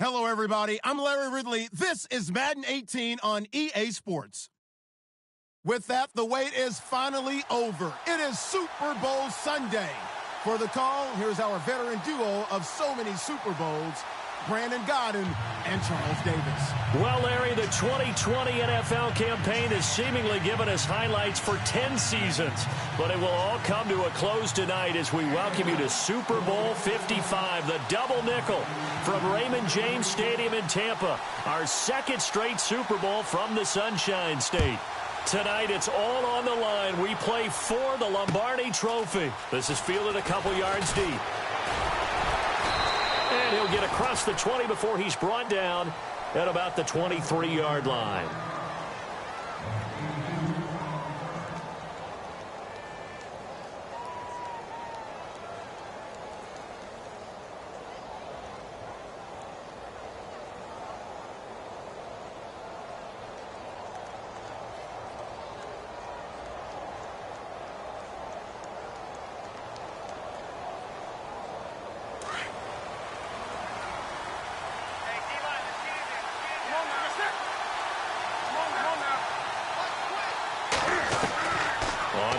Hello, everybody. I'm Larry Ridley. This is Madden 18 on EA Sports. With that, the wait is finally over. It is Super Bowl Sunday. For the call, here's our veteran duo of so many Super Bowls, Brandon Godden and Charles Davis. Well, Larry, the 2020 NFL campaign has seemingly given us highlights for 10 seasons, but it will all come to a close tonight as we welcome you to Super Bowl 55, the double nickel from Raymond James Stadium in Tampa, our second straight Super Bowl from the Sunshine State. Tonight, it's all on the line. We play for the Lombardi Trophy. This is fielded a couple yards deep. And he'll get across the 20 before he's brought down at about the 23-yard line.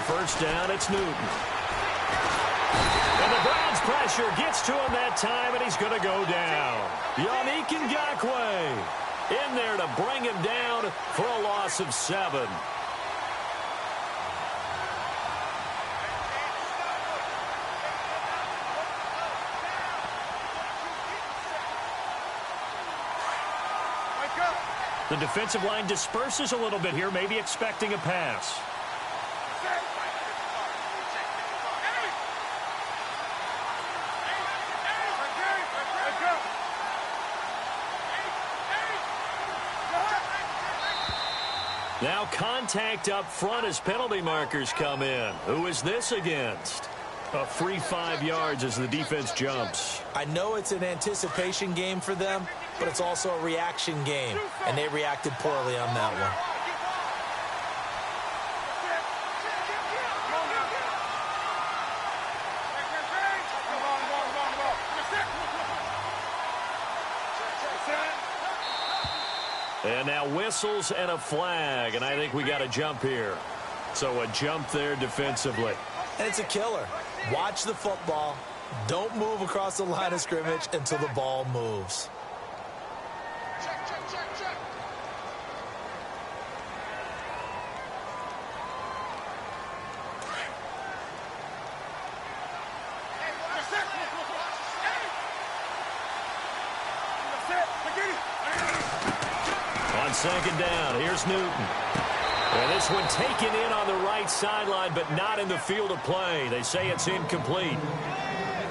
First down, it's Newton. And the Browns' pressure gets to him that time, and he's going to go down. Yannick Ngakoue in there to bring him down for a loss of 7. The defensive line disperses a little bit here, maybe expecting a pass. Now contact up front as penalty markers come in. Who is this against? A free 5 yards as the defense jumps. I know it's an anticipation game for them, but it's also a reaction game, and they reacted poorly on that one. And now whistles and a flag, and I think we got a jump here. So a jump there defensively. And it's a killer. Watch the football. Don't move across the line of scrimmage until the ball moves. On second down, here's Newton. And this one taken in on the right sideline, but not in the field of play. They say it's incomplete.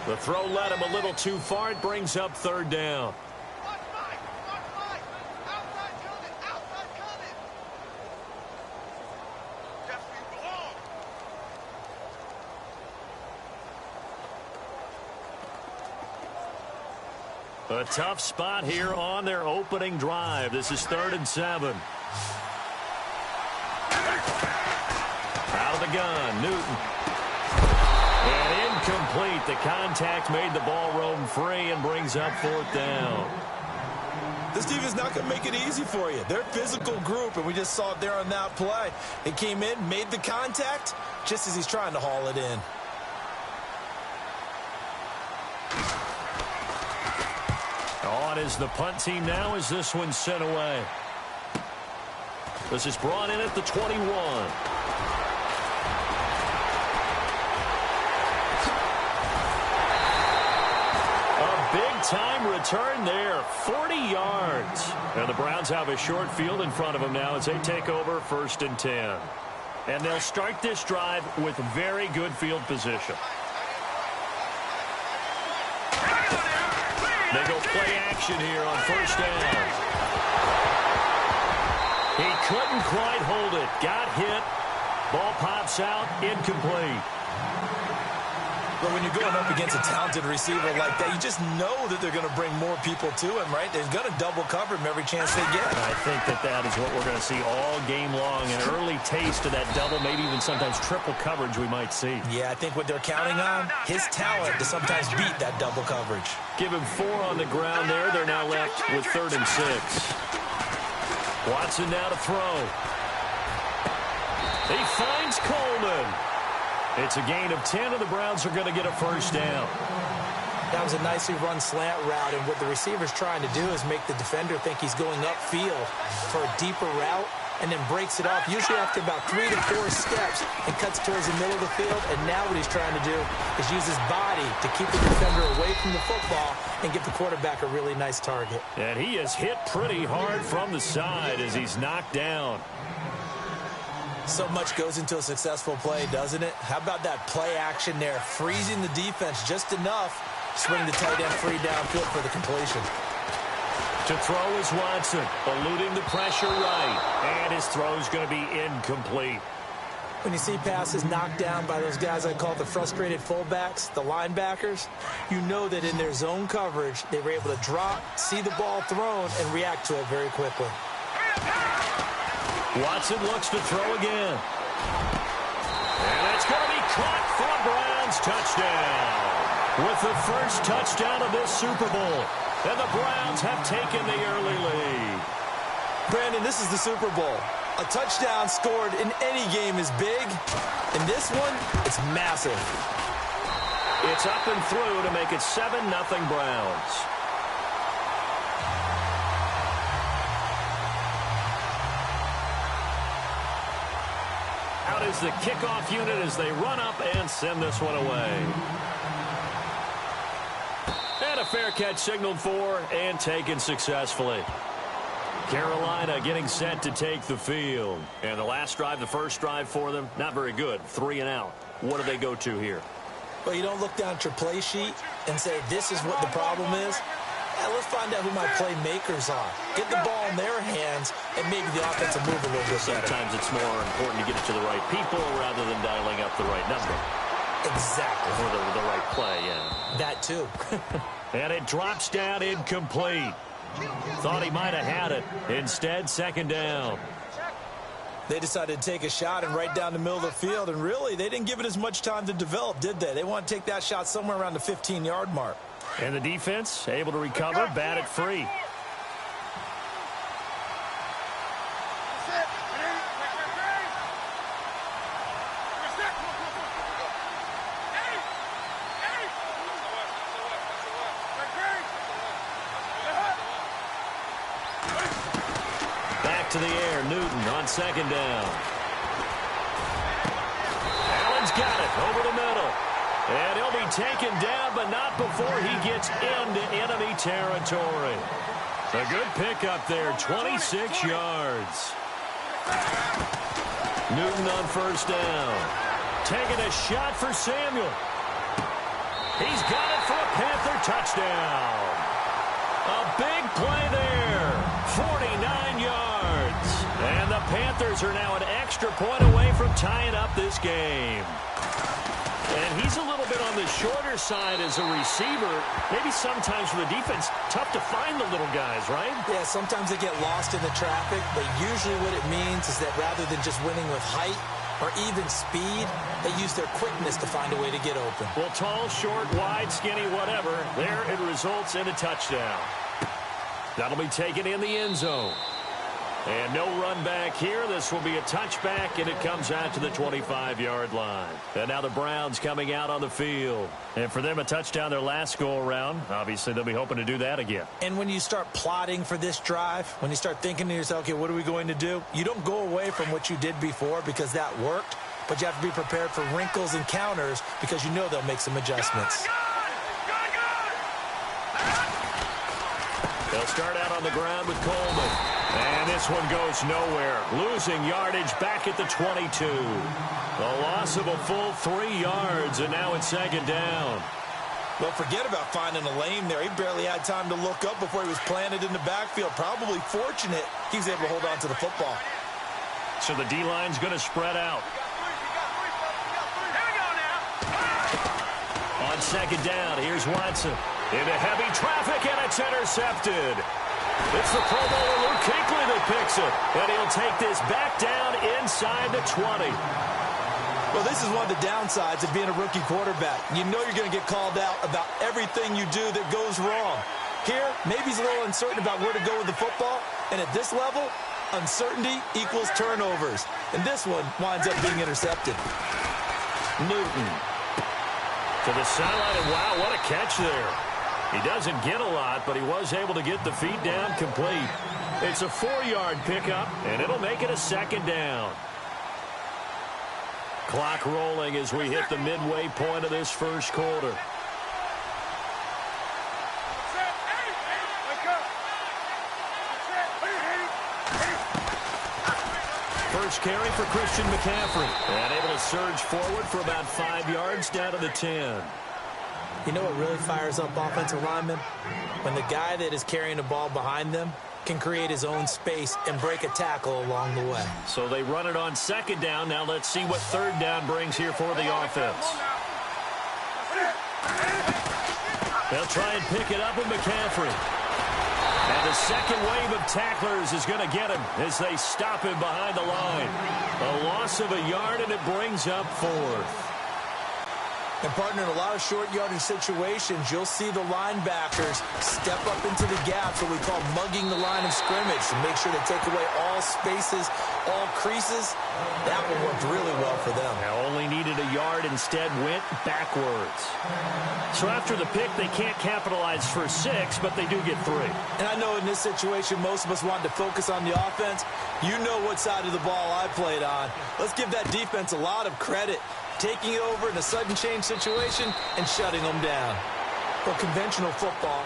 The throw led him a little too far. It brings up third down. A tough spot here on their opening drive. This is 3rd and 7. Out of the gun, Newton. And incomplete. The contact made the ball roam free and brings up 4th down. This team is not going to make it easy for you. They're a physical group, and we just saw it there on that play. It came in, made the contact, just as he's trying to haul it in. On is the punt team now as this one's sent away. This is brought in at the 21. A big-time return there, 40 yards. And the Browns have a short field in front of them now as they take over 1st and 10. And they'll start this drive with very good field position. They go play action here on 1st down. He couldn't quite hold it. Got hit. Ball pops out. Incomplete. But when you're going up against a talented receiver like that, you just know that they're going to bring more people to him, right? They're going to double cover him every chance they get. I think that is what we're going to see all game long. An early taste of that double, maybe even sometimes triple coverage we might see. Yeah, I think what they're counting on, his talent to sometimes beat that double coverage. Give him 4 on the ground there. They're now left with 3rd and 6. Watson now to throw. He finds Coleman. It's a gain of 10, and the Browns are going to get a first down. That was a nicely run slant route, and what the receiver's trying to do is make the defender think he's going upfield for a deeper route, and then breaks it off, usually after about 3 to 4 steps, and cuts towards the middle of the field. And now what he's trying to do is use his body to keep the defender away from the football and give the quarterback a really nice target. And he is hit pretty hard from the side as he's knocked down. So much goes into a successful play, doesn't it? How about that play action there, freezing the defense just enough, swing the tight end free downfield for the completion. To throw is Watson, eluding the pressure right, and his throw is going to be incomplete. When you see passes knocked down by those guys I call the frustrated fullbacks, the linebackers, you know that in their zone coverage, they were able to drop, see the ball thrown, and react to it very quickly. Watson looks to throw again. And it's going to be caught for a Browns touchdown. With the first touchdown of this Super Bowl. And the Browns have taken the early lead. Brandon, this is the Super Bowl. A touchdown scored in any game is big. In this one, it's massive. It's up and through to make it 7-0 Browns. Out is the kickoff unit as they run up and send this one away. And a fair catch signaled for and taken successfully. Carolina getting set to take the field. And the last drive, the first drive for them, not very good. 3 and out. What do they go to here? Well, you don't look down at your play sheet and say, this is what the problem is. Let's find out who my playmakers are. Get the ball in their hands, and maybe the offense will move a little bit better. Sometimes it's more important to get it to the right people rather than dialing up the right number. Exactly. Or the right play, yeah. That too. And it drops down incomplete. Thought he might have had it. Instead, 2nd down. They decided to take a shot and right down the middle of the field, and really, they didn't give it as much time to develop, did they? They want to take that shot somewhere around the 15-yard mark. And the defense able to recover, bat it free. Back to the air, Newton on 2nd down. Allen's got it over the middle. And he'll be taken down, but not before he gets into enemy territory. A good pickup there, 26 yards. Newton on 1st down. Taking a shot for Samuel. He's got it for a Panther touchdown. A big play there, 49 yards. And the Panthers are now an extra point away from tying up this game. And he's a little bit on the shorter side as a receiver. Maybe sometimes for the defense, tough to find the little guys, right? Yeah, sometimes they get lost in the traffic, but usually what it means is that rather than just winning with height or even speed, they use their quickness to find a way to get open. Well, tall, short, wide, skinny, whatever, there it results in a touchdown. That'll be taken in the end zone. And no run back here. This will be a touchback, and it comes out to the 25-yard line. And now the Browns coming out on the field. And for them, a touchdown their last go-around. Obviously, they'll be hoping to do that again. And when you start plotting for this drive, when you start thinking to yourself, okay, what are we going to do? You don't go away from what you did before because that worked, but you have to be prepared for wrinkles and counters because you know they'll make some adjustments. They'll start out on the ground with Coleman. And this one goes nowhere. Losing yardage back at the 22. A loss of a full 3 yards, and now it's 2nd down. Well, forget about finding a lane there. He barely had time to look up before he was planted in the backfield. Probably fortunate he was able to hold on to the football. So the D-line's going to spread out. on second down. Here's Watson. Into heavy traffic, and it's intercepted. It's the Pro Bowler Luke Kuechly that picks it. And he'll take this back down inside the 20. Well, this is one of the downsides of being a rookie quarterback. You know you're going to get called out about everything you do that goes wrong. Here, maybe he's a little uncertain about where to go with the football. And at this level, uncertainty equals turnovers. And this one winds up being intercepted. Newton to the sideline, and wow, what a catch there. He doesn't get a lot, but he was able to get the feet down complete. It's a 4-yard pickup, and it'll make it a second down. Clock rolling as we hit the midway point of this first quarter. First carry for Christian McCaffrey. And able to surge forward for about 5 yards down to the 10. You know what really fires up offensive linemen? When the guy that is carrying the ball behind them can create his own space and break a tackle along the way. So they run it on second down. Now let's see what third down brings here for the offense. They'll try and pick it up with McCaffrey. And the second wave of tacklers is going to get him as they stop him behind the line. A loss of a yard, and it brings up fourth. And, partner, in a lot of short yardage situations, you'll see the linebackers step up into the gaps, what we call mugging the line of scrimmage, to make sure to take away all spaces, all creases. That one worked really well for them. Now only needed a yard, instead went backwards. So after the pick, they can't capitalize for 6, but they do get 3. And I know in this situation, most of us wanted to focus on the offense. You know what side of the ball I played on. Let's give that defense a lot of credit, taking it over in a sudden change situation and shutting them down. But conventional football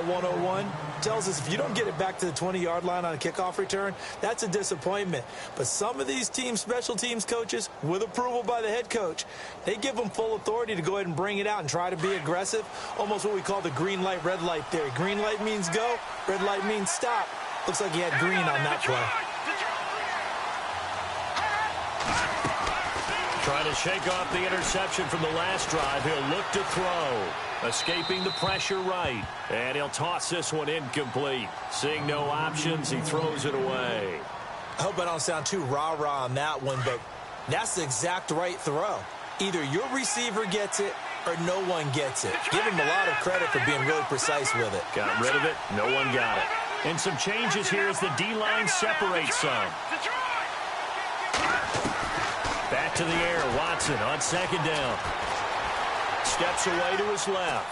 101, tells us if you don't get it back to the 20-yard line on a kickoff return, that's a disappointment. But some of these teams, special teams coaches, with approval by the head coach, they give them full authority to go ahead and bring it out and try to be aggressive, almost what we call the green light, red light theory. Green light means go, red light means stop. Looks like he had green on that play. Trying to shake off the interception from the last drive. He'll look to throw. Escaping the pressure right. And he'll toss this one incomplete. Seeing no options, he throws it away. I hope I don't sound too rah-rah on that one, but that's the exact right throw. Either your receiver gets it or no one gets it. Give him a lot of credit for being really precise with it. Got rid of it. No one got it. And some changes here as the D-line separates some. Back to the air, Watson on second down. Steps away to his left.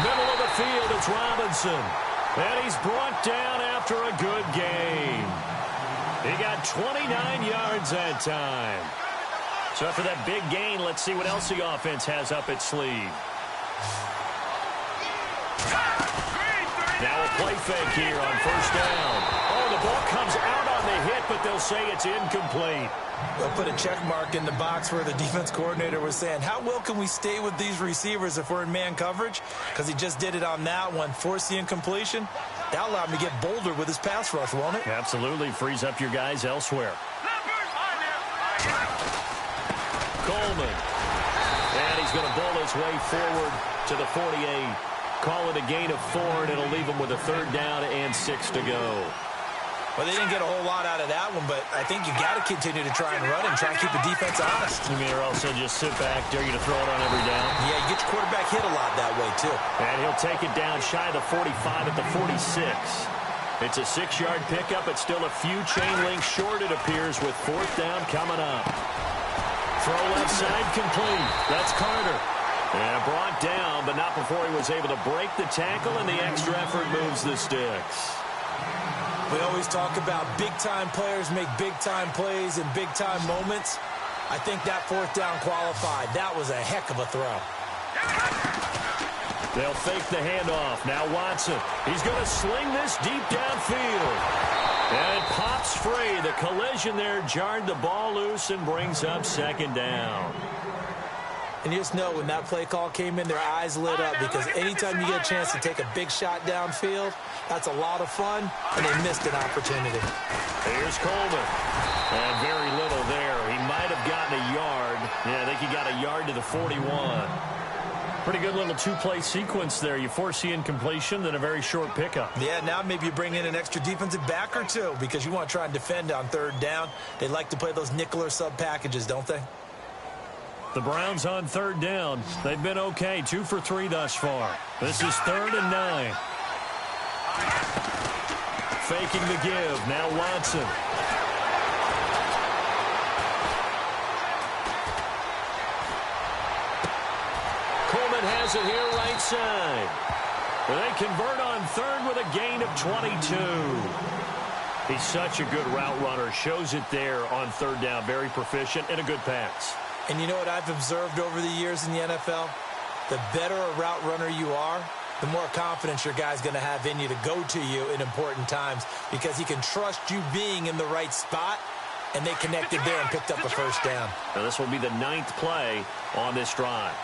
Middle of the field, it's Robinson. And he's brought down after a good game. He got 29 yards that time. So after that big gain, let's see what else the offense has up its sleeve. Now a play fake here on first down. Oh, the ball comes out on the hit, but they'll say it's incomplete. They'll put a check mark in the box where the defense coordinator was saying, how well can we stay with these receivers if we're in man coverage? Because he just did it on that one, forced the incompletion. That allowed him to get bolder with his pass rush, won't it? Absolutely. Frees up your guys elsewhere. Coleman. And he's going to bowl his way forward to the 48. Call it a gain of 4, and it'll leave him with a third down and 6 to go. Well, they didn't get a whole lot out of that one, but I think you got to continue to try and run and try and keep the defense honest. You mean, or else he'll just sit back, dare you to throw it on every down? Yeah, you get your quarterback hit a lot that way, too. And he'll take it down shy of the 45 at the 46. It's a 6-yard pickup. It's still a few chain links short, it appears, with fourth down coming up. Throw left side complete. That's Carter. And brought down, but not before he was able to break the tackle, and the extra effort moves the sticks. We always talk about big-time players make big-time plays in big-time moments. I think that fourth down qualified. That was a heck of a throw. They'll fake the handoff. Now Watson. He's going to sling this deep downfield. And it pops free. The collision there jarred the ball loose and brings up second down. And you just know when that play call came in, their eyes lit up, because anytime you get a chance to take a big shot downfield, that's a lot of fun, and they missed an opportunity. Here's Coleman. And very little there. He might have gotten a yard. Yeah, I think he got a yard to the 41. Pretty good little two-play sequence there. You foresee incompletion, then a very short pickup. Yeah, now maybe you bring in an extra defensive back or two because you want to try and defend on third down. They like to play those nickel or sub packages, don't they? The Browns on third down. They've been okay, 2 for 3 thus far. This is 3rd and 9. Faking the give. Now Watson. Coleman has it here right side. They convert on third with a gain of 22. He's such a good route runner. Shows it there on third down. Very proficient and a good pass. And you know what I've observed over the years in the NFL? The better a route runner you are, the more confidence your guy's going to have in you to go to you in important times because he can trust you being in the right spot, and they connected there and picked up a first down. Now this will be the 9th play on this drive.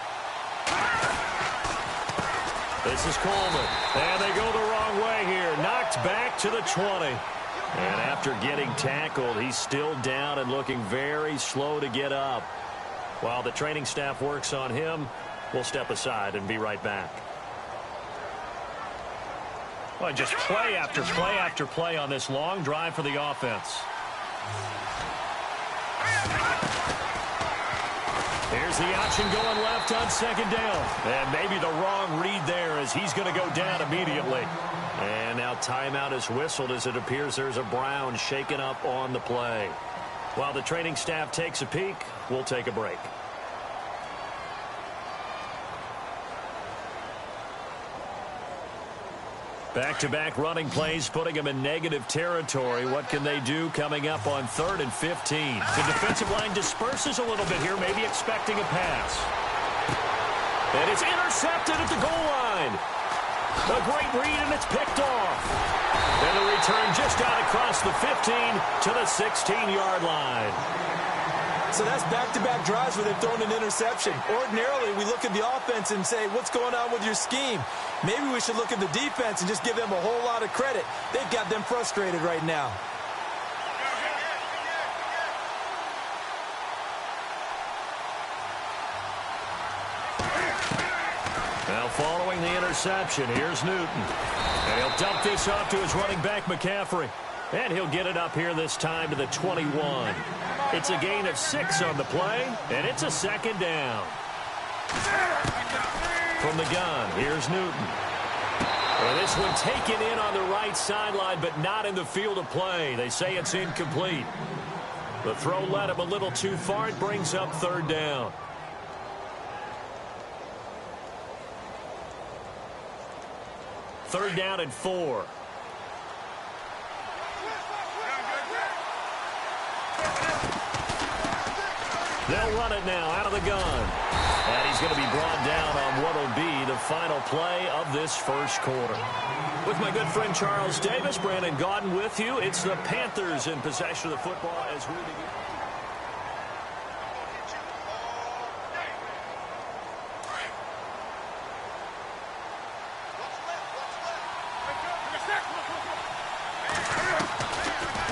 This is Coleman. And they go the wrong way here. Knocked back to the 20. And after getting tackled, he's still down and looking very slow to get up. While the training staff works on him, we'll step aside and be right back. Well, just play after play after play on this long drive for the offense. Here's the option going left on second down. And maybe the wrong read there as he's going to go down immediately. And now timeout is whistled as it appears there's a Brown shaken up on the play. While the training staff takes a peek, we'll take a break. Back-to-back running plays, putting them in negative territory. What can they do coming up on 3rd and 15? The defensive line disperses a little bit here, maybe expecting a pass. And it's intercepted at the goal line. A great read, and it's picked off. And the return just out across the 15 to the 16-yard line. So that's back-to-back drives where they've thrown an interception. Ordinarily, we look at the offense and say, what's going on with your scheme? Maybe we should look at the defense and just give them a whole lot of credit. They've got them frustrated right now. Now following the interception, here's Newton. And he'll dump this off to his running back, McCaffrey. And he'll get it up here this time to the 21. It's a gain of 6 on the play, and it's a second down. From the gun, here's Newton. Well, this one taken in on the right sideline, but not in the field of play. They say it's incomplete. The throw led him a little too far. It brings up 3rd down. Third down and 4. They'll run it now out of the gun. And he's going to be brought down on what will be the final play of this first quarter. With my good friend Charles Davis, Brandon Gaudin with you. It's the Panthers in possession of the football as we begin.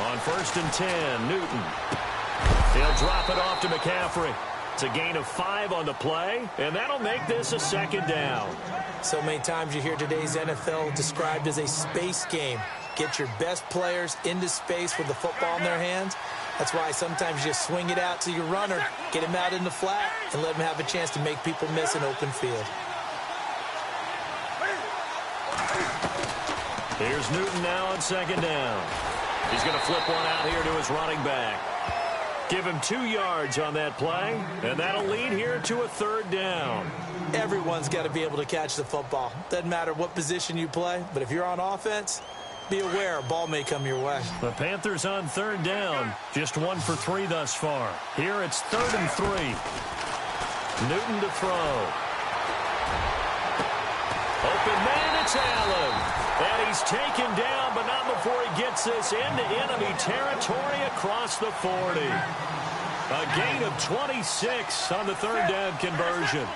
On 1st and 10, Newton. He'll drop it off to McCaffrey. It's a gain of 5 on the play, and that'll make this a second down. So many times you hear today's NFL described as a space game. Get your best players into space with the football in their hands. That's why sometimes you swing it out to your runner, get him out in the flat, and let him have a chance to make people miss an open field. Here's Newton now on second down. He's going to flip one out here to his running back. Give him 2 yards on that play, and that'll lead here to a 3rd down. Everyone's got to be able to catch the football. Doesn't matter what position you play, but if you're on offense, be aware a ball may come your way. The Panthers on 3rd down, just 1 for 3 thus far. Here it's 3rd and 3. Newton to throw. Open man, it's Allen. And he's taken down, but not before he gets this into enemy territory across the 40. A gain of 26 on the 3rd down conversion.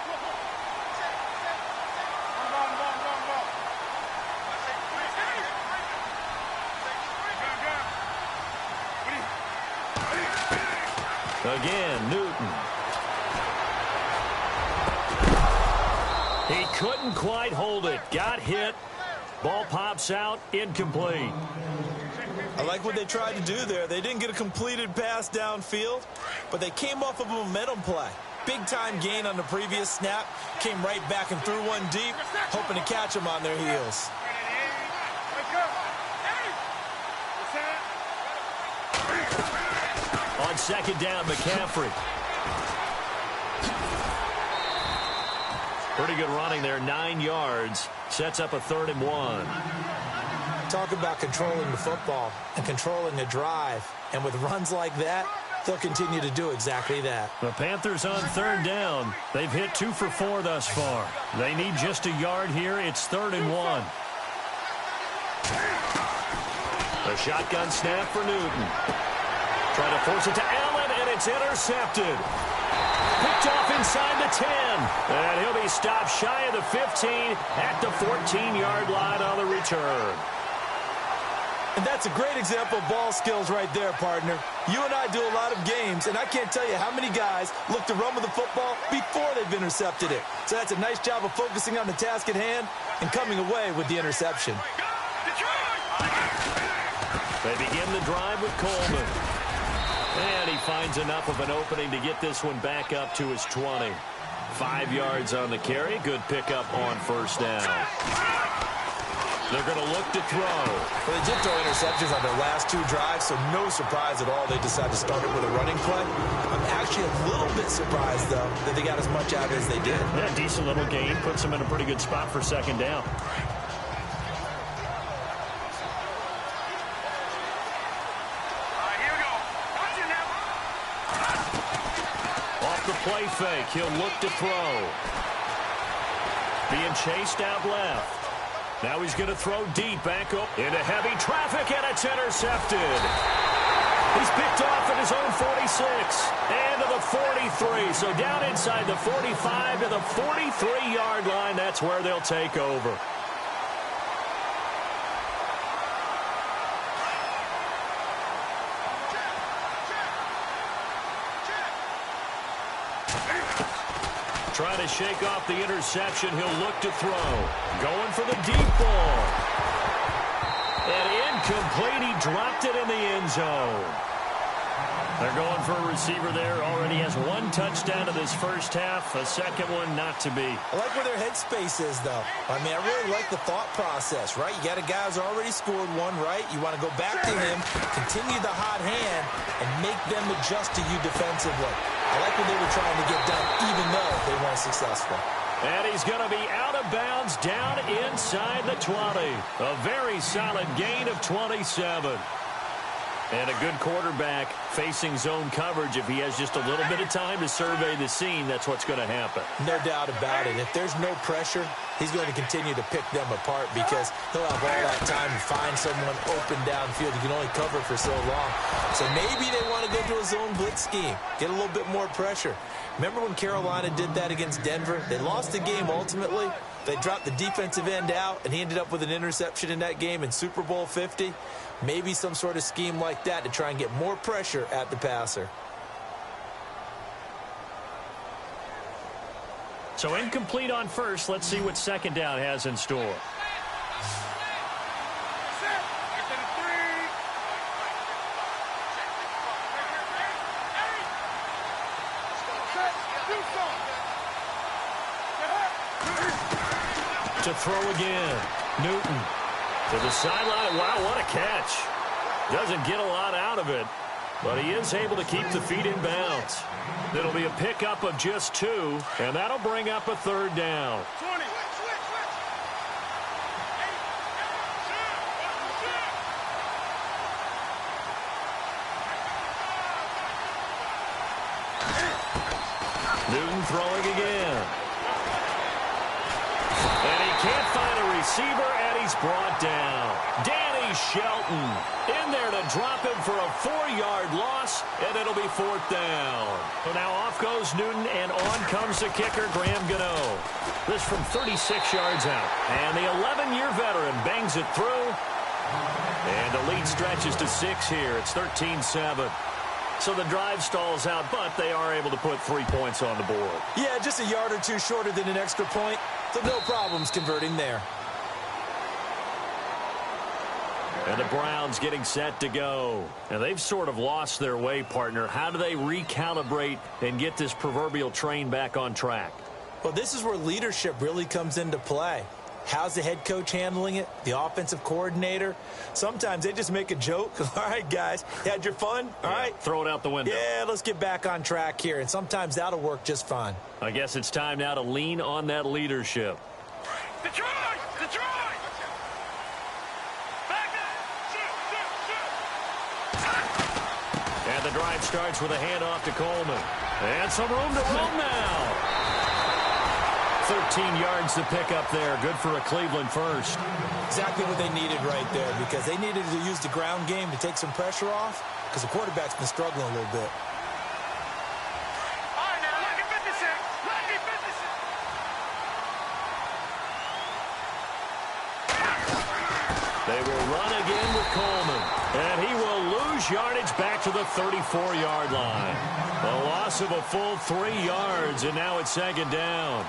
Again, Newton. He couldn't quite hold it. Got hit. Ball pops out. Incomplete. I like what they tried to do there. They didn't get a completed pass downfield, but they came off of a momentum play. Big-time gain on the previous snap. Came right back and threw one deep, hoping to catch them on their heels. On second down, McCaffrey. Pretty good running there, 9 yards. Sets up a 3rd and 1. Talk about controlling the football and controlling the drive. And with runs like that, they'll continue to do exactly that. The Panthers on 3rd down. They've hit 2 for 4 thus far. They need just a yard here. It's 3rd and 1. A shotgun snap for Newton. Trying to force it to Allen, and it's intercepted. Picked off inside the 10. And he'll be stopped shy of the 15 at the 14-yard line on the return. And that's a great example of ball skills right there, partner. You and I do a lot of games, and I can't tell you how many guys look to run with the football before they've intercepted it. So that's a nice job of focusing on the task at hand and coming away with the interception. They begin the drive with Coleman. And he finds enough of an opening to get this one back up to his 20. 5 yards on the carry. Good pickup on 1st down. They're going to look to throw. Well, they did throw interceptions on their last 2 drives, so no surprise at all they decided to start it with a running play. I'm actually a little bit surprised, though, that they got as much out as they did. Yeah, decent little gain. Puts them in a pretty good spot for 2nd down. Play fake. He'll look to throw. Being chased out left. Now he's going to throw deep back up into heavy traffic, and it's intercepted. He's picked off at his own 46 and to the 43. So down inside the 45 to the 43-yard line. That's where they'll take over. Trying to shake off the interception. He'll look to throw. Going for the deep ball. And incomplete. He dropped it in the end zone. They're going for a receiver there. Already has 1 touchdown in this first half. A second one not to be. I like where their headspace is, though. I mean, I really like the thought process, right? You got a guy who's already scored 1, right? You want to go back to him, continue the hot hand, and make them adjust to you defensively. I like what they were trying to get done, even though they weren't successful. And he's going to be out of bounds down inside the 20. A very solid gain of 27. And a good quarterback facing zone coverage. If he has just a little bit of time to survey the scene, that's what's going to happen. No doubt about it. If there's no pressure, he's going to continue to pick them apart because he'll have all that time to find someone open downfield. He can only cover for so long. So maybe they want to go to a zone blitz scheme, get a little bit more pressure. Remember when Carolina did that against Denver? They lost the game ultimately. They dropped the defensive end out, and he ended up with an interception in that game in Super Bowl 50. Maybe some sort of scheme like that to try and get more pressure at the passer. So incomplete on first. Let's see what 2nd down has in store. To throw again. Newton. To the sideline. Wow, what a catch. Doesn't get a lot out of it, but he is able to keep the feet in bounds. It'll be a pickup of just 2, and that'll bring up a 3rd down. Newton throwing again. And he can't find a receiver, and he's brought down. Danny Shelton in there to drop him for a 4-yard loss, and it'll be 4th down. So now off goes Newton, and on comes the kicker, Graham Gano. This from 36 yards out. And the 11-year veteran bangs it through. And the lead stretches to 6 here. It's 13-7. So the drive stalls out, but they are able to put 3 points on the board. Yeah, just a yard or two shorter than an extra point, so no problems converting there. And the Browns getting set to go. And they've sort of lost their way, partner. How do they recalibrate and get this proverbial train back on track? Well, this is where leadership really comes into play. How's the head coach handling it? The offensive coordinator? Sometimes they just make a joke. All right, guys, you had your fun? All right. Throw it out the window. Yeah, let's get back on track here. And sometimes that'll work just fine. I guess it's time now to lean on that leadership. Detroit! Detroit! And the drive starts with a handoff to Coleman. And some room to roam now. 13 yards to pick up there. Good for a Cleveland first. Exactly what they needed right there, because they needed to use the ground game to take some pressure off, because the quarterback's been struggling a little bit. All right, now, let me finish it. Let me finish it. They will run again with Coleman. And he will lose yardage back to the 34-yard line. A loss of a full 3 yards, and now it's second down.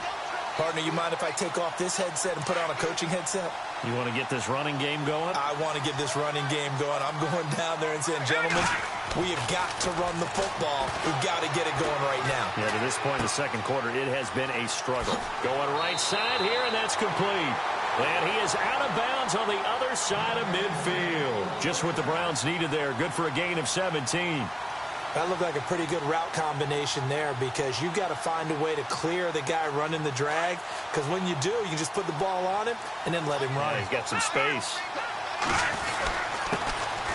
Partner, you mind if I take off this headset and put on a coaching headset? You want to get this running game going? I want to get this running game going. I'm going down there and saying, gentlemen, we have got to run the football. We've got to get it going right now. Yeah, to this point in the second quarter, it has been a struggle. Going right side here, and that's complete. And he is out of bounds on the other side of midfield. Just what the Browns needed there. Good for a gain of 17. That looked like a pretty good route combination there, because you've got to find a way to clear the guy running the drag, because when you do, you just put the ball on him and then let him run. Yeah, he's got some space.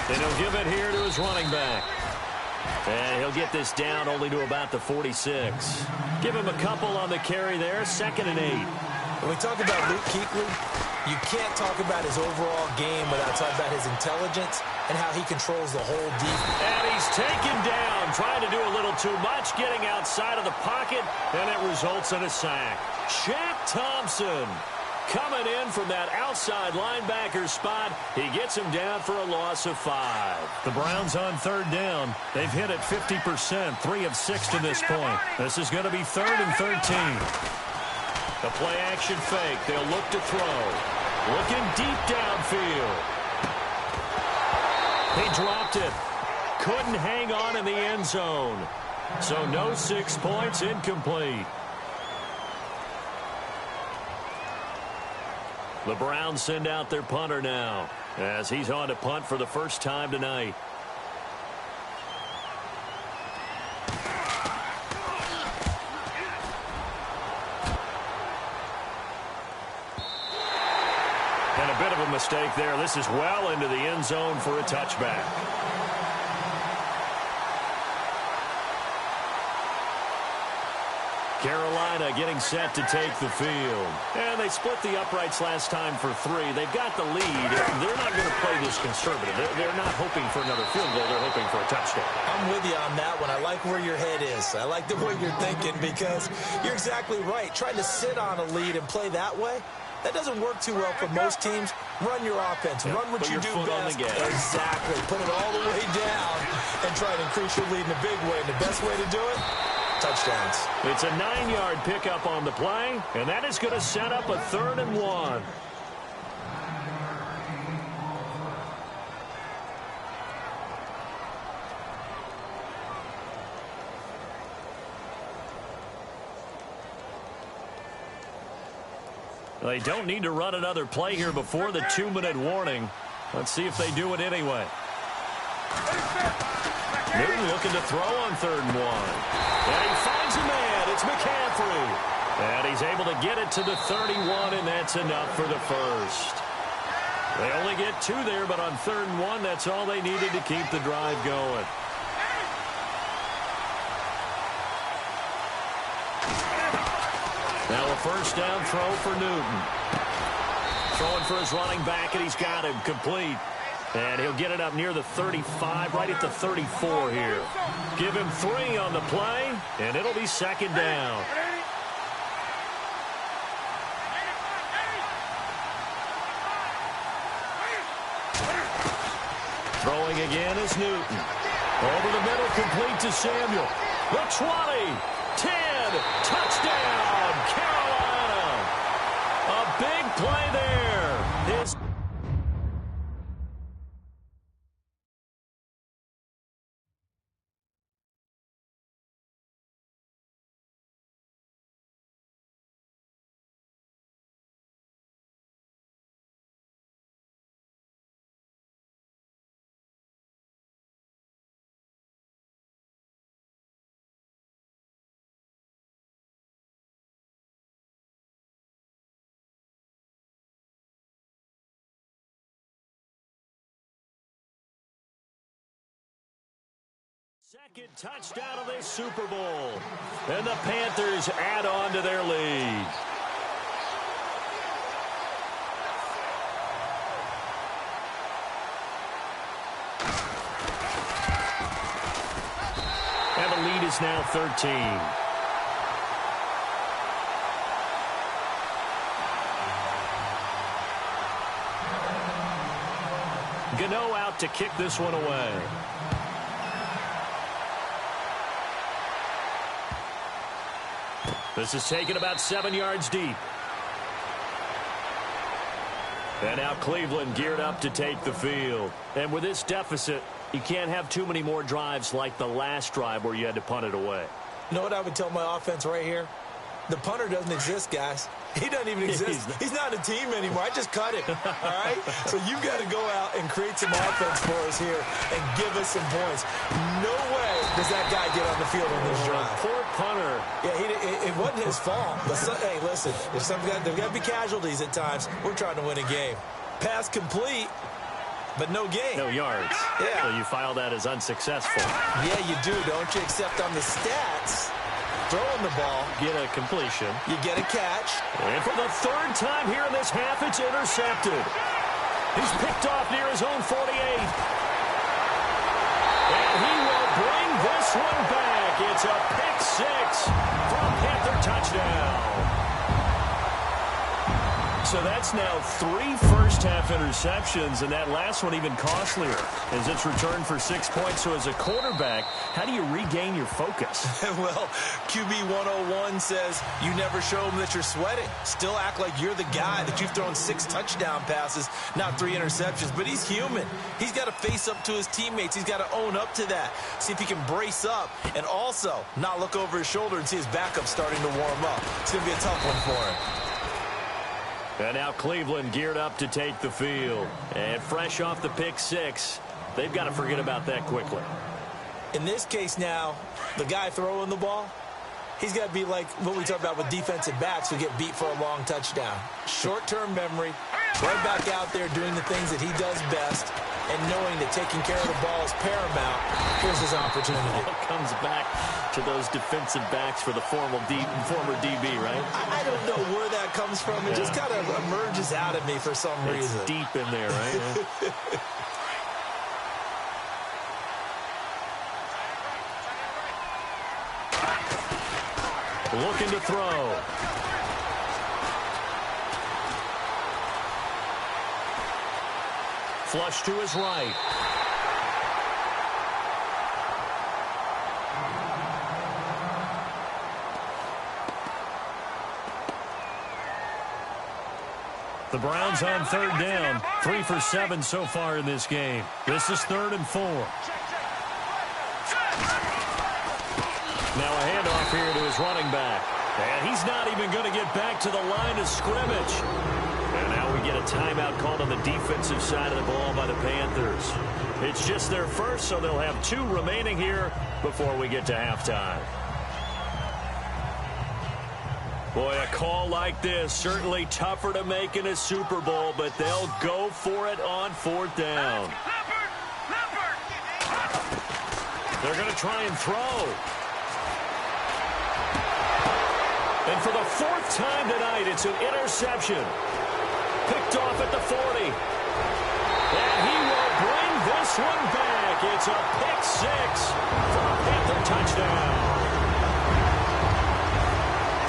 Then he'll give it here to his running back. And he'll get this down only to about the 46. Give him a couple on the carry there. 2nd and 8. When we talk about Luke Kuechly, you can't talk about his overall game without talking about his intelligence and how he controls the whole defense. And he's taken down, trying to do a little too much, getting outside of the pocket, and it results in a sack. Shaq Thompson coming in from that outside linebacker spot. He gets him down for a loss of 5. The Browns on 3rd down. They've hit it 50%, 3 of 6 to this point. This is going to be 3rd and 13. The play-action fake. They'll look to throw. Looking deep downfield. He dropped it. Couldn't hang on in the end zone. So no 6 points, incomplete. The Browns send out their punter now, as he's on to punt for the first time tonight. And a bit of a mistake there. This is well into the end zone for a touchback. Carolina getting set to take the field. And they split the uprights last time for 3. They've got the lead. They're not going to play this conservative. They're not hoping for another field goal. They're hoping for a touchdown. I'm with you on that one. I like where your head is. I like the way you're thinking, because you're exactly right. Trying to sit on a lead and play that way, that doesn't work too well for most teams. Run your offense. Run what you do best. Exactly. Put it all the way down and try to increase your lead in a big way. And the best way to do it, touchdowns. It's a 9-yard pickup on the play, and that is going to set up a 3rd and 1. They don't need to run another play here before the 2-minute warning. Let's see if they do it anyway. Newton looking to throw on 3rd and 1. And he finds a man. It's McCaffrey. And he's able to get it to the 31, and that's enough for the first. They only get 2 there, but on 3rd and 1, that's all they needed to keep the drive going. Now a first down throw for Newton. Throwing for his running back, and he's got him complete. And he'll get it up near the 35, right at the 34 here. Give him 3 on the play, and it'll be 2nd down. Throwing again is Newton. Over the middle, complete to Samuel. The 20, 10, touchdown, Carolina. A big play there. His second touchdown of this Super Bowl. And the Panthers add on to their lead. And the lead is now 13. Gano out to kick this one away. This is taken about 7 yards deep. And now Cleveland geared up to take the field. And with this deficit, you can't have too many more drives like the last drive where you had to punt it away. You know what I would tell my offense right here? The punter doesn't exist, guys. He doesn't even exist. He's not a team anymore. I just cut him, all right? So you've got to go out and create some offense for us here and give us some points. No way does that guy get on the field on this drive. Poor punter. Yeah, it wasn't his fault. But hey, listen, there's got to be casualties at times. We're trying to win a game. Pass complete, but no gain. No yards. Yeah. So you file that as unsuccessful. Yeah, you do, don't you? Except on the stats, throwing the ball, Get a completion. you get a catch. And for the third time here in this half, it's intercepted. He's picked off near his own 48. And he will bring this one back. It's a pick six for a Panther touchdown. So that's now 3 first-half interceptions, and that last one even costlier as it's returned for 6 points. So as a quarterback, how do you regain your focus? Well, QB 101 says you never show them that you're sweating. Still act like you're the guy, that you've thrown 6 touchdown passes, not 3 interceptions. But he's human. He's got to face up to his teammates. He's got to own up to that. See if he can brace up and also not look over his shoulder and see his backup starting to warm up. It's going to be a tough one for him. And now Cleveland geared up to take the field. And fresh off the pick six, they've got to forget about that quickly. In this case now, the guy throwing the ball, he's got to be like what we talk about with defensive backs who get beat for a long touchdown. Short-term memory, right back out there doing the things that he does best, and knowing that taking care of the ball is paramount. Here's his opportunity. It comes back to those defensive backs for the former DB, right? I don't know where that comes from. It just kind of emerges out of me for some reason. It's deep in there, right? Yeah. Looking to throw. Flush to his right. The Browns on third down. 3 for 7 so far in this game. This is 3rd and 4. Now a handoff here to his running back. And he's not even going to get back to the line of scrimmage. And now we get a timeout called on the defensive side of the ball by the Panthers. It's just their first, so they'll have 2 remaining here before we get to halftime. Boy, a call like this, certainly tougher to make in a Super Bowl, but they'll go for it on 4th down. They're going to try and throw. And for the 4th time tonight, it's an interception. Picked off at the 40. And he will bring this one back. It's a pick six for a Panther touchdown.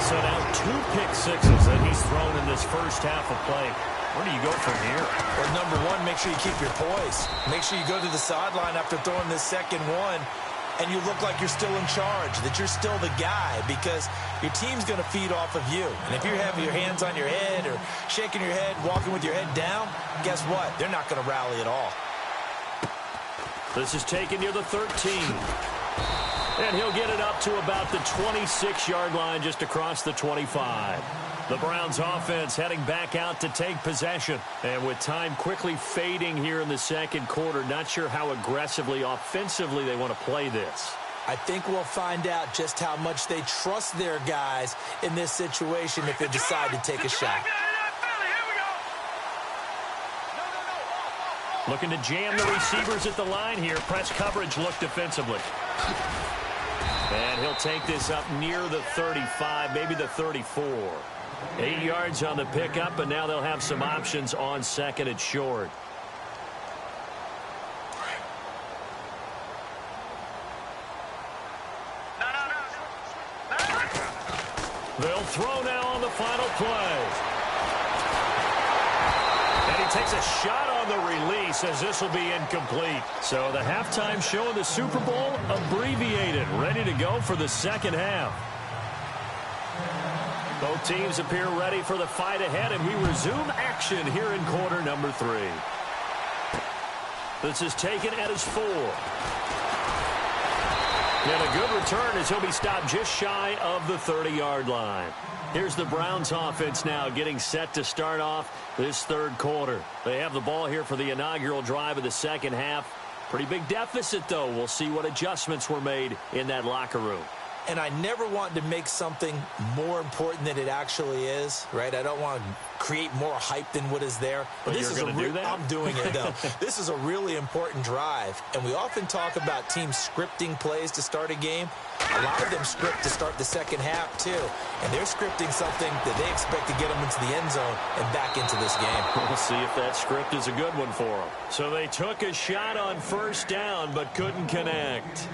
So now 2 pick sixes that he's thrown in this first half of play. Where do you go from here? Well, number one, make sure you keep your poise. Make sure you go to the sideline after throwing this second one, and you look like you're still in charge, that you're still the guy, because your team's going to feed off of you. And if you have your hands on your head or shaking your head, walking with your head down, guess what? They're not going to rally at all. This is taken near the 13. And he'll get it up to about the 26-yard line, just across the 25. The Browns offense heading back out to take possession. And with time quickly fading here in the second quarter, not sure how aggressively, offensively they want to play this. I think we'll find out just how much they trust their guys in this situation if they decide to take a shot. Looking to jam the receivers at the line here. Press coverage look defensively. And he'll take this up near the 35, maybe the 34. 8 yards on the pickup, and now they'll have some options on second and short. They'll throw now on the final play. And he takes a shot on the release as this will be incomplete. So the halftime show in the Super Bowl abbreviated, ready to go for the second half. Both teams appear ready for the fight ahead, and we resume action here in quarter number 3. This is taken at his 4. And a good return as he'll be stopped just shy of the 30-yard line. Here's the Browns offense now getting set to start off this third quarter. They have the ball here for the inaugural drive of the second half. Pretty big deficit, though. We'll see what adjustments were made in that locker room. And I never want to make something more important than it actually is, right? I don't want to create more hype than what is there. But this you're going to do that? I'm doing it, though. This is a really important drive. And we often talk about teams scripting plays to start a game. A lot of them script to start the second half, too. And they're scripting something that they expect to get them into the end zone and back into this game. We'll see if that script is a good one for them. So they took a shot on first down but couldn't connect.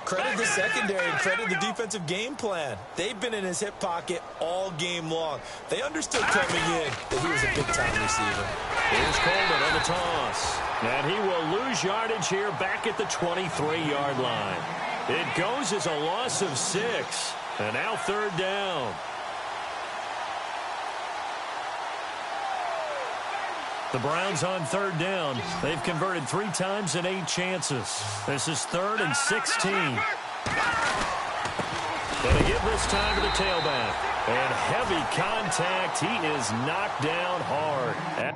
Credit the secondary and credit the defensive game plan. They've been in his hip pocket all game long. They understood coming in that he was a big-time receiver. Here's Coleman on the toss. And he will lose yardage here back at the 23-yard line. It goes as a loss of 6. And now third down. The Browns on third down. They've converted 3 times in 8 chances. This is 3rd and 16. Going to give this time to the tailback. And heavy contact. He is knocked down hard. At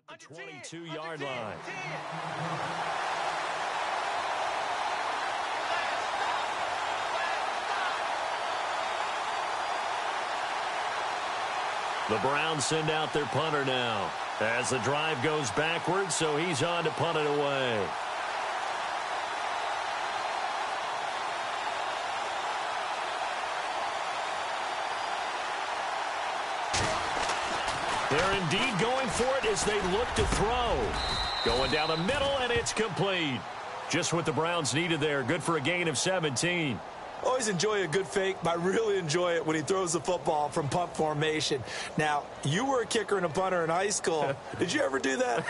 the 22-yard line. The Browns send out their punter now as the drive goes backwards, so he's on to punt it away. They're indeed going for it as they look to throw. Going down the middle, and it's complete. Just what the Browns needed there. Good for a gain of 17. Always enjoy a good fake, but I really enjoy it when he throws the football from punt formation. Now, you were a kicker and a punter in high school. Did you ever do that?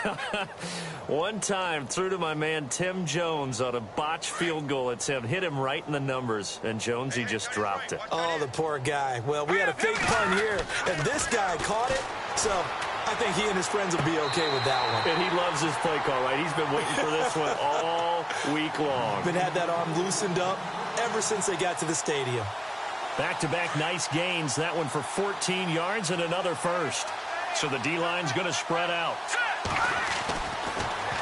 One time, threw to my man Tim Jones on a botched field goal attempt. Hit him right in the numbers, and Jonesy just dropped it. Oh, the poor guy. Well, we had a fake punt here, and this guy caught it, so I think he and his friends will be okay with that one. And he loves his play call, right? He's been waiting for this one all week long. Been had that arm loosened up ever since they got to the stadium. Back-to-back nice gains. That one for 14 yards and another first. So the D-line's going to spread out.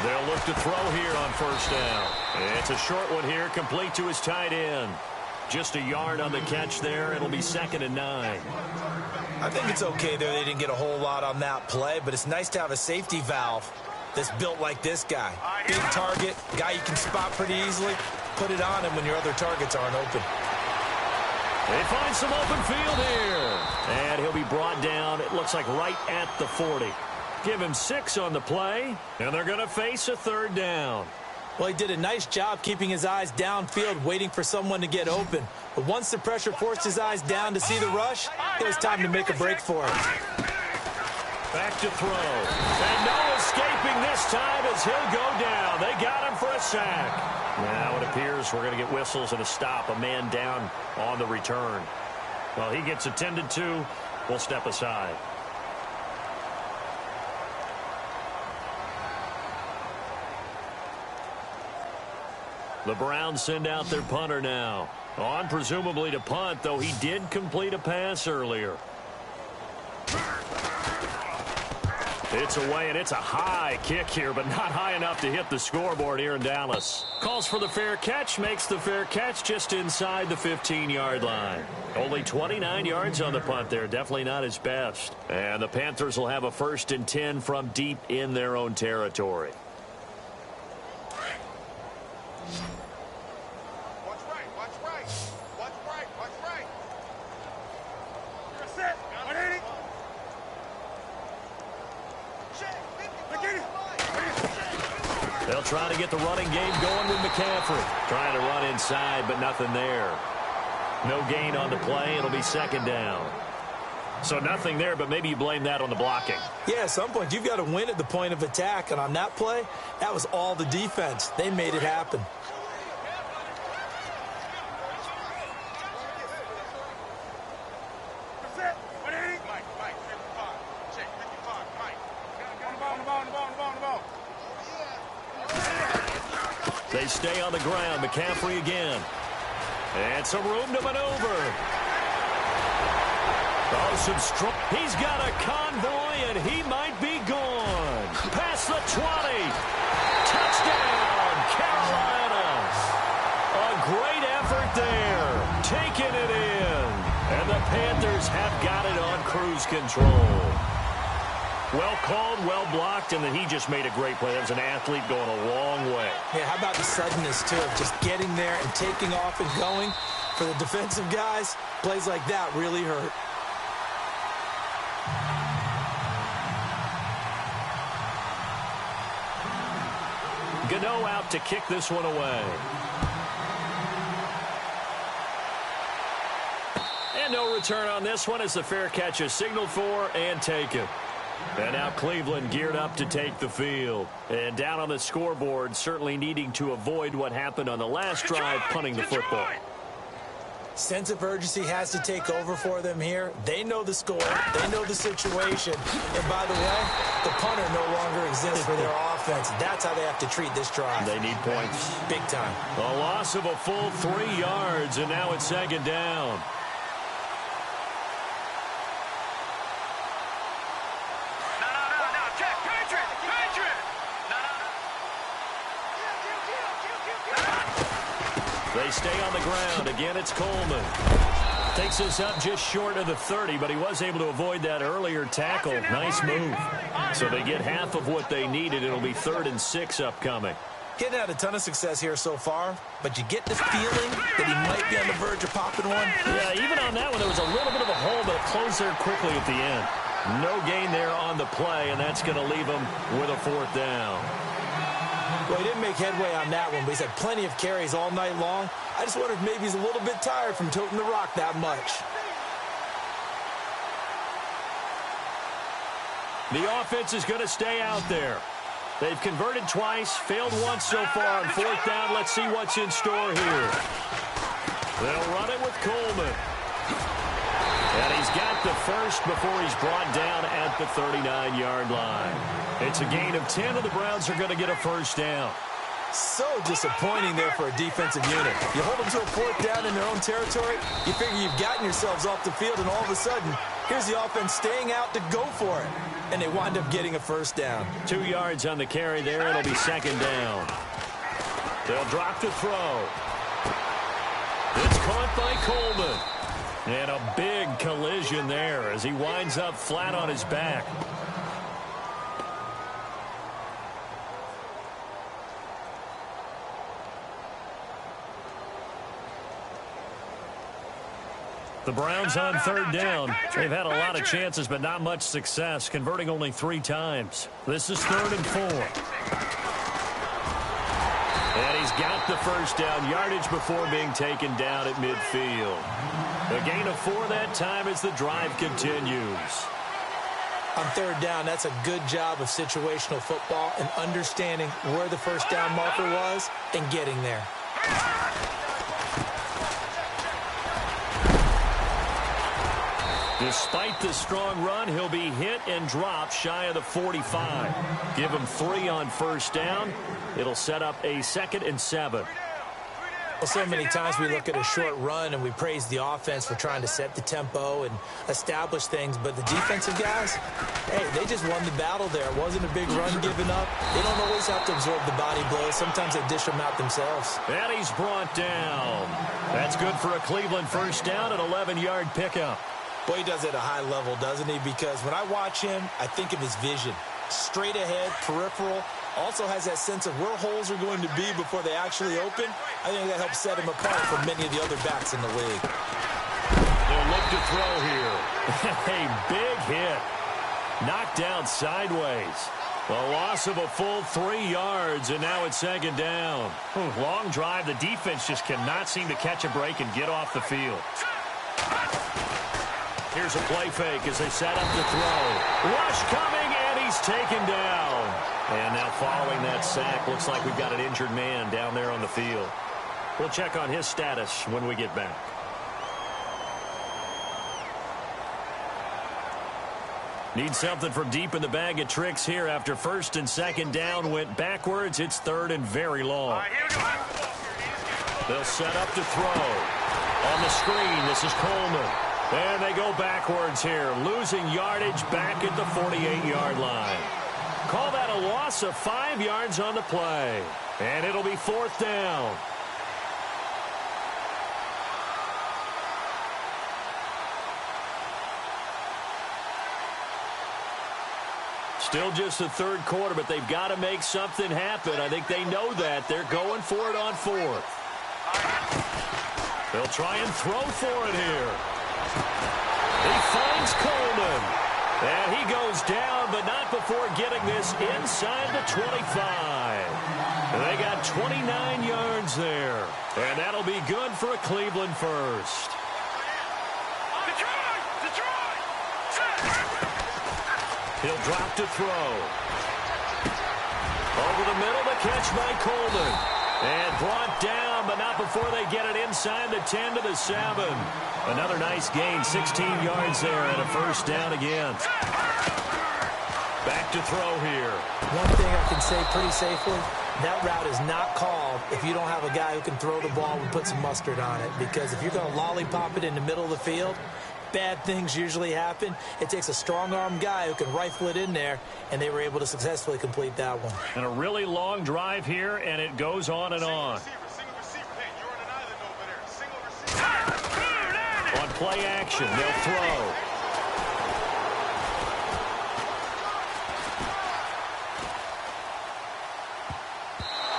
They'll look to throw here on first down. It's a short one here, complete to his tight end. Just a yard on the catch there. It'll be 2nd and 9. I think it's okay there. They didn't get a whole lot on that play, but it's nice to have a safety valve that's built like this guy. Big target, guy you can spot pretty easily. Put it on him when your other targets aren't open. They find some open field here. And he'll be brought down, it looks like right at the 40. give him 6 on the play, and they're going to face a 3rd down. Well, he did a nice job keeping his eyes downfield, waiting for someone to get open. But once the pressure forced his eyes down to see the rush, it was time to make a break for it. Back to throw. And no escaping this time as he'll go down. They got him for a sack. Now it appears we're going to get whistles and a stop. A man down on the return. Well, he gets attended to. We'll step aside. The Browns send out their punter now. On presumably to punt, though he did complete a pass earlier. It's away, and it's a high kick here, but not high enough to hit the scoreboard here in Dallas. Calls for the fair catch, makes the fair catch just inside the 15-yard line. Only 29 yards on the punt there, definitely not his best. And the Panthers will have a 1st and 10 from deep in their own territory. They'll try to get the running game going with McCaffrey. Trying to run inside, but nothing there. No gain on the play. It'll be 2nd down. So nothing there, but maybe you blame that on the blocking. Yeah, at some point, you've got to win at the point of attack. And on that play, that was all the defense. They made it happen. They stay on the ground. McCaffrey again. And some room to maneuver. Oh, some strong. He's got a convoy, and he might be gone. Past the 20. Touchdown, Carolina. A great effort there. Taking it in. And the Panthers have got it on cruise control. Well called, well blocked, and then he just made a great play. That was an athlete going a long way. Yeah, how about the suddenness, too, of just getting there and taking off and going? For the defensive guys, plays like that really hurt. Gano out to kick this one away. And no return on this one as the fair catch is signaled for and taken. And now Cleveland geared up to take the field. And down on the scoreboard, certainly needing to avoid what happened on the last drive, punting the football. Sense of urgency has to take over for them here. They know the score. They know the situation. And by the way, the punter no longer exists for their offense. That's how they have to treat this drive. They need points. Big time. A loss of a full 3 yards, and now it's 2nd down. They stay on the ground. Again, it's Coleman. Takes us up just short of the 30, but he was able to avoid that earlier tackle. Nice move. So they get half of what they needed. It'll be 3rd and 6 upcoming. Getting out a ton of success here so far, but you get the feeling that he might be on the verge of popping one. Yeah, even on that one, there was a little bit of a hole, but it closed there quickly at the end. No gain there on the play, and that's going to leave him with a 4th down. Well, he didn't make headway on that one, but he's had plenty of carries all night long. I just wonder if maybe he's a little bit tired from toting the rock that much. The offense is going to stay out there. They've converted twice, failed once so far on 4th down. Let's see what's in store here. They'll run it with Coleman. And he's got the first before he's brought down at the 39-yard line. It's a gain of 10, and the Browns are going to get a 1st down. So disappointing there for a defensive unit. You hold them to a 4th down in their own territory, you figure you've gotten yourselves off the field, and all of a sudden, here's the offense staying out to go for it. And they wind up getting a 1st down. 2 yards on the carry there. It'll be 2nd down. They'll drop the throw. It's caught by Coleman. And a big collision there as he winds up flat on his back. The Browns on third down. They've had a lot of chances, but not much success, converting only 3 times. This is 3rd and 4. And he's got the first down yardage before being taken down at midfield. A gain of 4 that time as the drive continues. On third down, that's a good job of situational football and understanding where the first down marker was and getting there. Despite the strong run, he'll be hit and dropped shy of the 45. Give him 3 on first down. It'll set up a 2nd and 7. Well, so many times we look at a short run and we praise the offense for trying to set the tempo and establish things, but the defensive guys, hey, they just won the battle there. It wasn't a big run given up. They don't always have to absorb the body blows. Sometimes they dish them out themselves. And he's brought down. That's good for a Cleveland first down, an 11-yard pickup. Boy, he does it at a high level, doesn't he? Because when I watch him, I think of his vision. Straight ahead, peripheral. Also has that sense of where holes are going to be before they actually open. I think that helps set him apart from many of the other backs in the league. They'll look to throw here. A big hit. Knocked down sideways. A loss of a full 3 yards, and now it's 2nd down. Long drive. The defense just cannot seem to catch a break and get off the field. Here's a play fake as they set up to throw. Rush coming, and he's taken down. And now following that sack, looks like we've got an injured man down there on the field. We'll check on his status when we get back. Need something from deep in the bag of tricks here after 1st and 2nd down went backwards. It's 3rd and very long. They'll set up to throw. On the screen, this is Coleman. And they go backwards here, losing yardage back at the 48-yard line. Call that a loss of 5 yards on the play. And it'll be 4th down. Still just the 3rd quarter, but they've got to make something happen. I think they know that. They're going for it on 4th. They'll try and throw for it here. He finds Coleman. And he goes down, but not before getting this inside the 25. They got 29 yards there. And that'll be good for a Cleveland first. He'll drop to throw. Over the middle, the catch by Coleman. And brought down, but not before they get it inside the 10 to the 7. Another nice gain, 16 yards there, and a first down again. Back to throw here. One thing I can say pretty safely, that route is not called if you don't have a guy who can throw the ball and put some mustard on it. Because if you're going to lollipop it in the middle of the field, bad things usually happen. It takes a strong-arm guy who can rifle it in there, and they were able to successfully complete that one. And a really long drive here, and it goes on and on. On play action, they'll throw.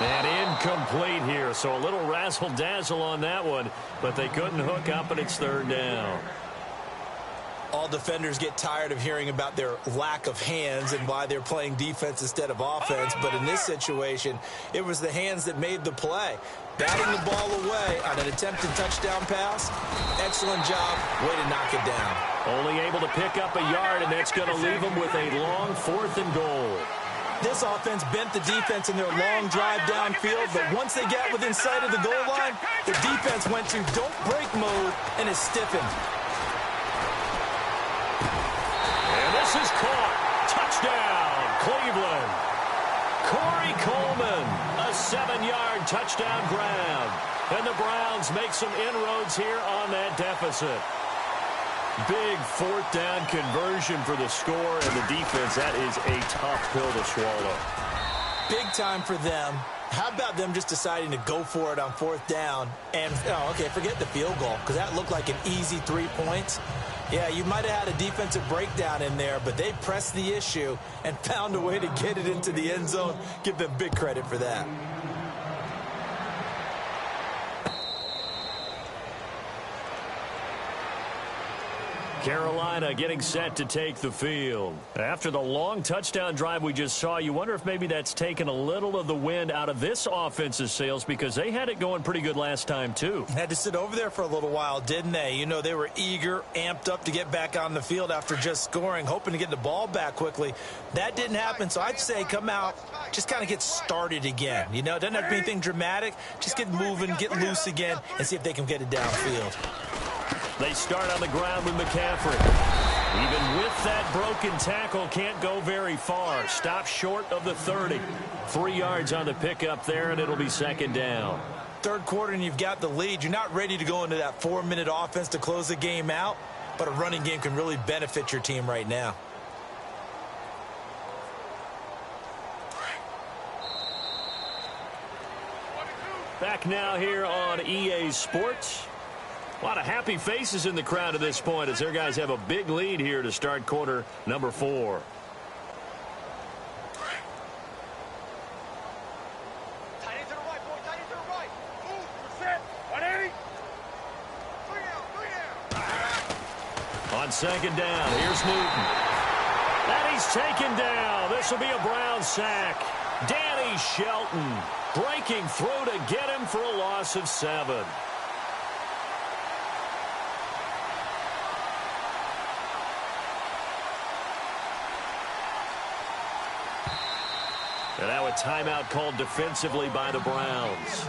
And incomplete here, so a little razzle-dazzle on that one, but they couldn't hook up, and it's 3rd down. All defenders get tired of hearing about their lack of hands and why they're playing defense instead of offense. But in this situation, it was the hands that made the play. Batting the ball away on an attempted touchdown pass. Excellent job. Way to knock it down. Only able to pick up a yard, and that's going to leave them with a long 4th and goal. This offense bent the defense in their long drive downfield, but once they got within sight of the goal line, the defense went to don't break mode and is stiffened. This is caught. Touchdown, Cleveland. Corey Coleman, a 7-yard touchdown grab. And the Browns make some inroads here on that deficit. Big 4th down conversion for the score, and the defense, that is a tough pill to swallow. Big time for them. How about them just deciding to go for it on 4th down? And, forget the field goal, because that looked like an easy 3 points. Yeah, you might have had a defensive breakdown in there, but they pressed the issue and found a way to get it into the end zone. Give them big credit for that. Carolina getting set to take the field. After the long touchdown drive we just saw, you wonder if maybe that's taken a little of the wind out of this offense's sails because they had it going pretty good last time too. Had to sit over there for a little while, didn't they? You know, they were eager, amped up to get back on the field after just scoring, hoping to get the ball back quickly. That didn't happen, so I'd say come out, just kind of get started again. You know, it doesn't have to be anything dramatic. Just get moving, get loose again, and see if they can get it downfield. They start on the ground with McCaffrey. Even with that broken tackle, can't go very far. Stop short of the 30. 3 yards on the pickup there, and it'll be second down. Third quarter, and you've got the lead. You're not ready to go into that 4-minute offense to close the game out, but a running game can really benefit your team right now. Back now here on EA Sports. A lot of happy faces in the crowd at this point as their guys have a big lead here to start quarter number 4. Tight end to the right, boy. Tight end to the right. Move. Set. 180. 3 down. On second down, here's Newton. And he's taken down. This will be a Brown sack. Danny Shelton breaking through to get him for a loss of 7. And now a timeout called defensively by the Browns.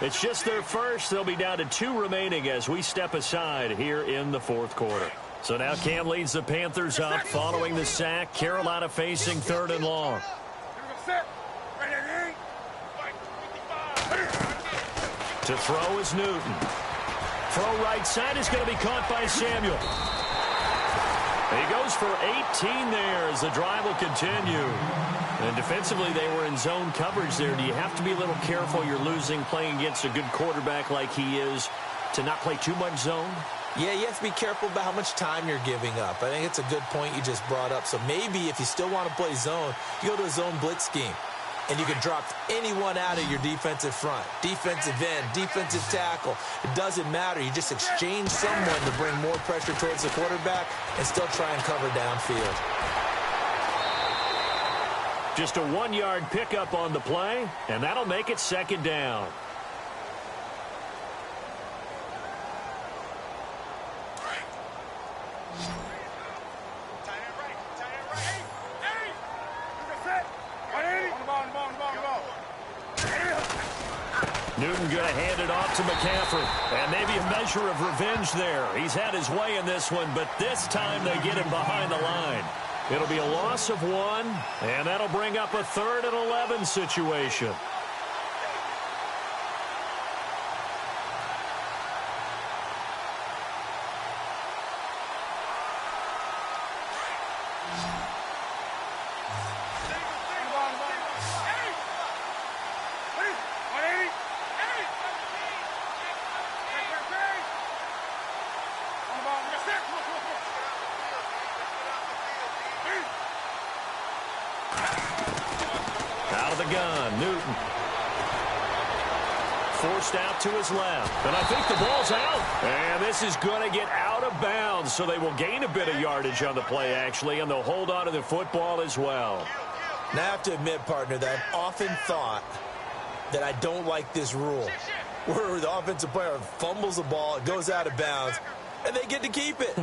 It's just their first. They'll be down to 2 remaining as we step aside here in the fourth quarter. So now Cam leads the Panthers up following the sack. Carolina facing 3rd and long. To throw is Newton. Throw right side is going to be caught by Samuel. He goes for 18 there as the drive will continue. And defensively, they were in zone coverage there. Do you have to be a little careful? You're losing playing against a good quarterback like he is to not play too much zone? Yeah, you have to be careful about how much time you're giving up. I think it's a good point you just brought up. So maybe if you still want to play zone, you go to a zone blitz scheme. And you can drop anyone out of your defensive front. Defensive end, defensive tackle. It doesn't matter. You just exchange someone to bring more pressure towards the quarterback and still try and cover downfield. Just a 1-yard pickup on the play, and that'll make it second down. Newton going to hand it off to McCaffrey. And maybe a measure of revenge there. He's had his way in this one, but this time they get him behind the line. It'll be a loss of 1, and that'll bring up a 3rd and 11 situation. Forced out to his left. And I think the ball's out. And this is going to get out of bounds, so they will gain a bit of yardage on the play, actually, and they'll hold on to the football as well. Now, I have to admit, partner, that I've often thought that I don't like this rule, where the offensive player fumbles the ball, it goes out of bounds, and they get to keep it.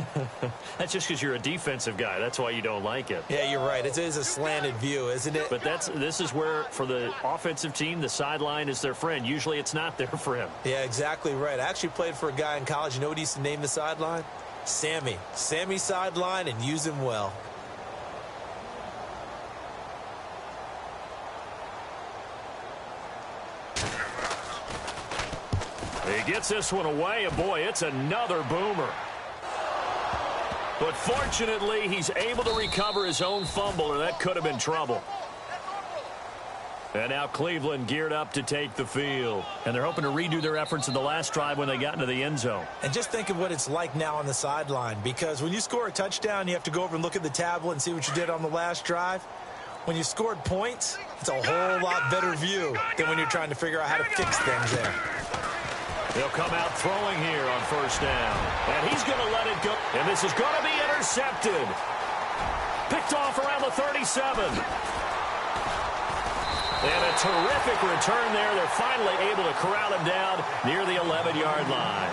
That's just because you're a defensive guy. That's why you don't like it. Yeah, you're right. It is a slanted view, isn't it? But this is where, for the offensive team, the sideline is their friend. Usually it's not their friend. Yeah, exactly right. I actually played for a guy in college. You know what he used to name the sideline? Sammy. Sammy sideline, and use him well. He gets this one away, and boy, it's another boomer. But fortunately, he's able to recover his own fumble, or that could have been trouble. And now Cleveland geared up to take the field. And they're hoping to redo their efforts in the last drive when they got into the end zone. And just think of what it's like now on the sideline, because when you score a touchdown, you have to go over and look at the tablet and see what you did on the last drive. When you scored points, it's a whole lot better view than when you're trying to figure out how to fix things there. They'll come out throwing here on first down. And he's going to let it go. And this is going to be intercepted. Picked off around the 37. And a terrific return there. They're finally able to corral him down near the 11-yard line.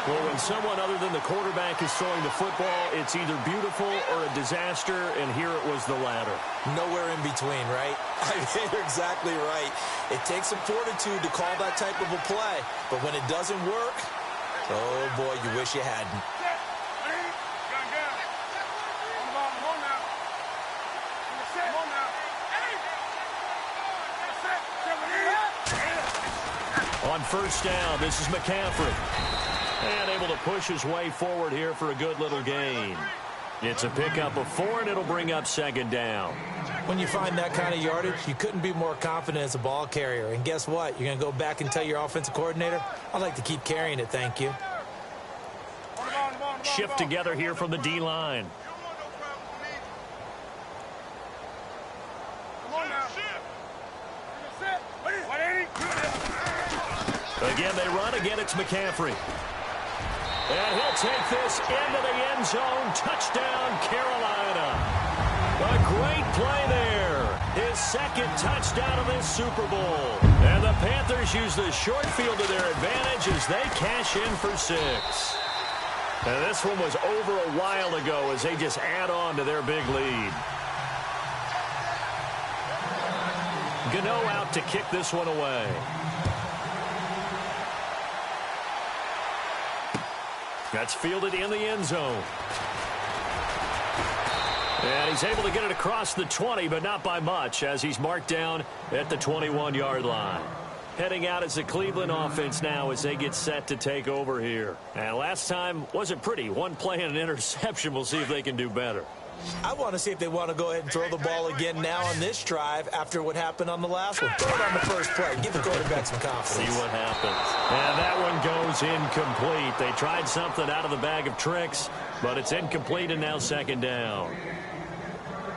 Well, when someone other than the quarterback is throwing the football, it's either beautiful or a disaster, and here it was the latter. Nowhere in between, right? I mean, you're exactly right. It takes some fortitude to call that type of a play, but when it doesn't work, oh boy, you wish you hadn't. On first down, this is McCaffrey. And able to push his way forward here for a good little gain. It's a pickup of 4, and it'll bring up second down. When you find that kind of yardage, you couldn't be more confident as a ball carrier. And guess what? You're going to go back and tell your offensive coordinator, I'd like to keep carrying it, thank you. Shift together here from the D-line. Again, they run. Again, it's McCaffrey. And he'll take this into the end zone. Touchdown, Carolina. A great play there. His second touchdown of this Super Bowl. And the Panthers use the short field to their advantage as they cash in for 6. And this one was over a while ago as they just add on to their big lead. Gano out to kick this one away. That's fielded in the end zone. And he's able to get it across the 20, but not by much, as he's marked down at the 21-yard line. Heading out as the Cleveland offense now as they get set to take over here. And last time wasn't pretty. One play and an interception. We'll see if they can do better. I want to see if they want to go ahead and throw the ball again now on this drive after what happened on the last one. Throw it on the first play. Give the quarterback some confidence. See what happens. And that one goes incomplete. They tried something out of the bag of tricks, but it's incomplete and now second down.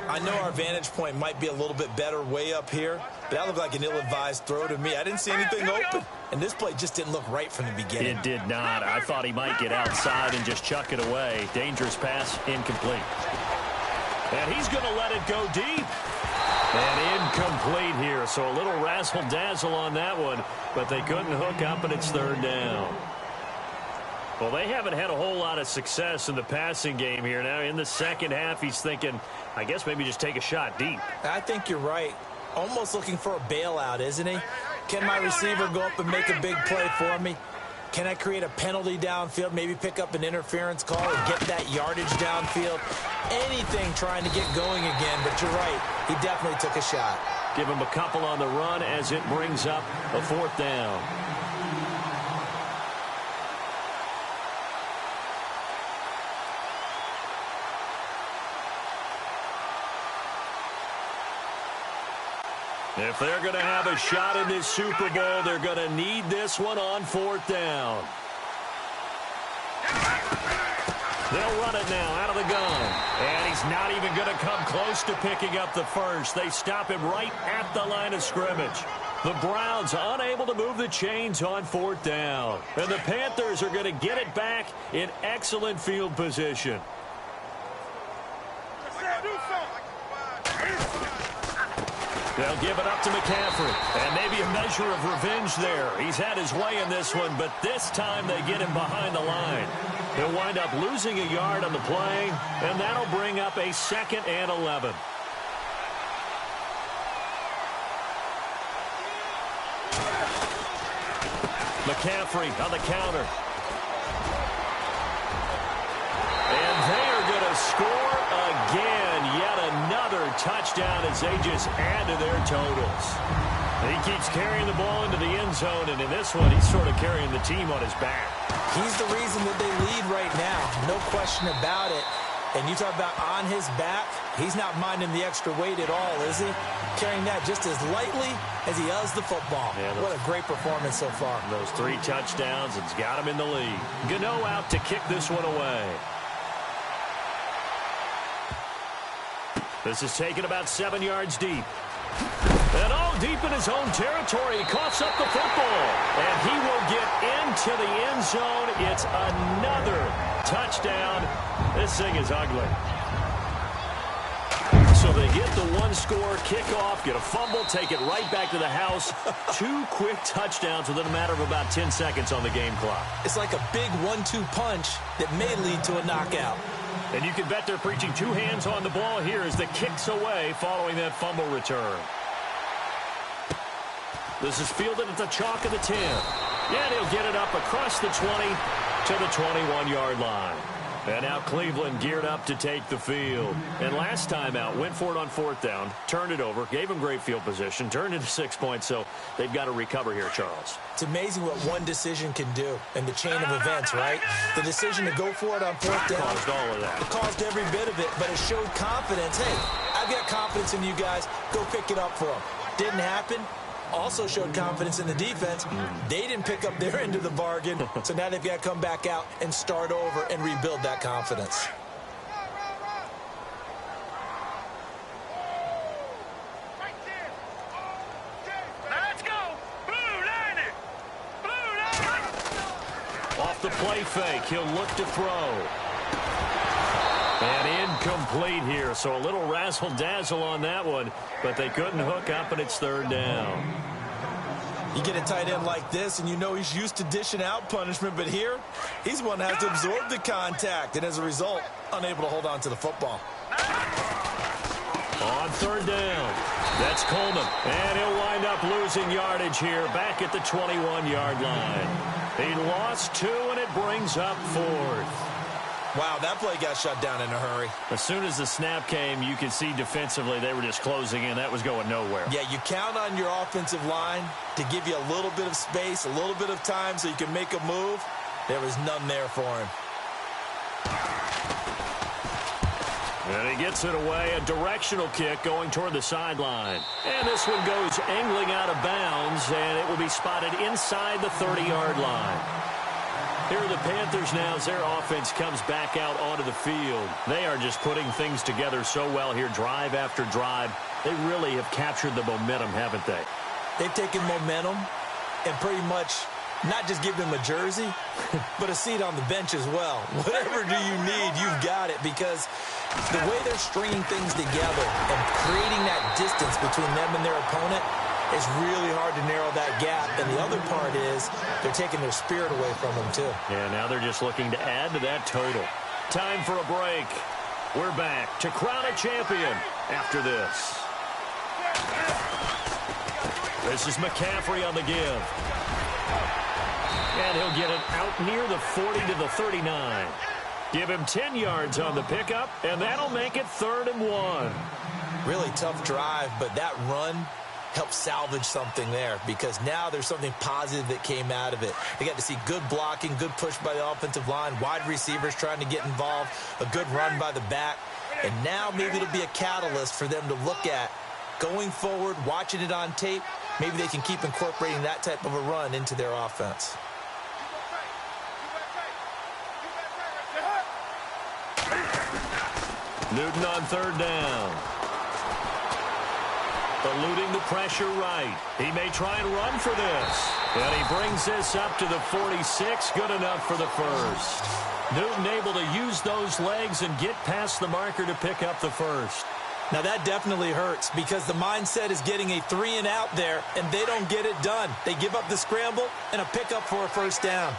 I know our vantage point might be a little bit better way up here, but that looked like an ill-advised throw to me. I didn't see anything open, and this play just didn't look right from the beginning. It did not. I thought he might get outside and just chuck it away. Dangerous pass, incomplete. And he's going to let it go deep. And incomplete here. So a little razzle-dazzle on that one, but they couldn't hook up, and it's third down. Well, they haven't had a whole lot of success in the passing game here. Now in the second half, he's thinking, I guess maybe just take a shot deep. I think you're right. Almost looking for a bailout, isn't he? Can my receiver go up and make a big play for me? Can I create a penalty downfield, maybe pick up an interference call and get that yardage downfield? Anything trying to get going again, but you're right. He definitely took a shot. Give him a couple on the run as it brings up a fourth down. If they're going to have a shot in this Super Bowl, they're going to need this one on fourth down. They'll run it now out of the gun. And he's not even going to come close to picking up the first. They stop him right at the line of scrimmage. The Browns unable to move the chains on fourth down. And the Panthers are going to get it back in excellent field position. They'll give it up to McCaffrey. And maybe a measure of revenge there. He's had his way in this one, but this time they get him behind the line. He'll wind up losing a yard on the play, and that'll bring up a 2nd and 11. McCaffrey on the counter. And they are going to score again. Yet another touchdown as they just add to their totals. He keeps carrying the ball into the end zone, and in this one, he's sort of carrying the team on his back. He's the reason that they lead right now. No question about it. And you talk about on his back, he's not minding the extra weight at all, is he? Carrying that just as lightly as he does the football. Yeah, what a great performance so far. Those 3 touchdowns, it's got him in the lead. Gano out to kick this one away. This is taken about 7 yards deep. And all deep in his own territory, he coughs up the football. And he will get into the end zone. It's another touchdown. This thing is ugly. So they get the one-score kickoff, get a fumble, take it right back to the house. 2 quick touchdowns within a matter of about 10 seconds on the game clock. It's like a big 1-2 punch that may lead to a knockout. And you can bet they're preaching 2 hands on the ball here as the kick's away following that fumble return. This is fielded at the chalk of the 10. Yeah, they'll get it up across the 20 to the 21-yard line. And now Cleveland geared up to take the field. And last time out, went for it on 4th down, turned it over, gave them great field position, turned into 6 points, so they've got to recover here, Charles. It's amazing what one decision can do in the chain of events, right? The decision to go for it on 4th down. Caused all of that. It caused every bit of it, but it showed confidence. Hey, I've got confidence in you guys. Go pick it up for them. Didn't happen. Also showed confidence in the defense. They didn't pick up their end of the bargain, so now they've got to come back out and start over and rebuild that confidence. Let's go! Blue line it! Blue line it! Off the play fake, he'll look to throw. And incomplete here, so a little razzle-dazzle on that one, but they couldn't hook up, and it's 3rd down. You get a tight end like this, and you know he's used to dishing out punishment, but here, he's one that has to absorb the contact, and as a result, unable to hold on to the football. On 3rd down, that's Coleman, and he'll wind up losing yardage here back at the 21-yard line. He lost 2, and it brings up 4th. Wow, that play got shut down in a hurry. As soon as the snap came, you could see defensively they were just closing in. That was going nowhere. Yeah, you count on your offensive line to give you a little bit of space, a little bit of time so you can make a move. There was none there for him. And he gets it away, a directional kick going toward the sideline. And this one goes angling out of bounds, and it will be spotted inside the 30-yard line. Here are the Panthers now as their offense comes back out onto the field. They are just putting things together so well here, drive after drive. They really have captured the momentum, haven't they? They've taken momentum and pretty much not just give them a jersey, but a seat on the bench as well. Whatever do you need, you've got it, because the way they're stringing things together and creating that distance between them and their opponent, it's really hard to narrow that gap. And the other part is they're taking their spirit away from them, too. Yeah, now they're just looking to add to that total. Time for a break. We're back to crown a champion after this. This is McCaffrey on the give. And he'll get it out near the 40 to the 39. Give him 10 yards on the pickup, and that'll make it 3rd and 1. Really tough drive, but that run help salvage something there, because now there's something positive that came out of it. They got to see good blocking, good push by the offensive line, wide receivers trying to get involved, a good run by the back, and now maybe it'll be a catalyst for them to look at going forward, watching it on tape. Maybe they can keep incorporating that type of a run into their offense. Newton on 3rd down. Eluding the pressure right. He may try and run for this. And he brings this up to the 46. Good enough for the first. Newton able to use those legs and get past the marker to pick up the first. Now that definitely hurts, because the mindset is getting a 3 and out there, and they don't get it done. They give up the scramble and a pickup for a 1st down.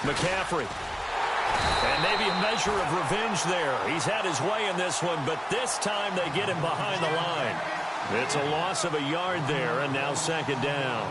McCaffrey. And maybe a measure of revenge there. He's had his way in this one, but this time they get him behind the line. It's a loss of a yard there, and now 2nd down.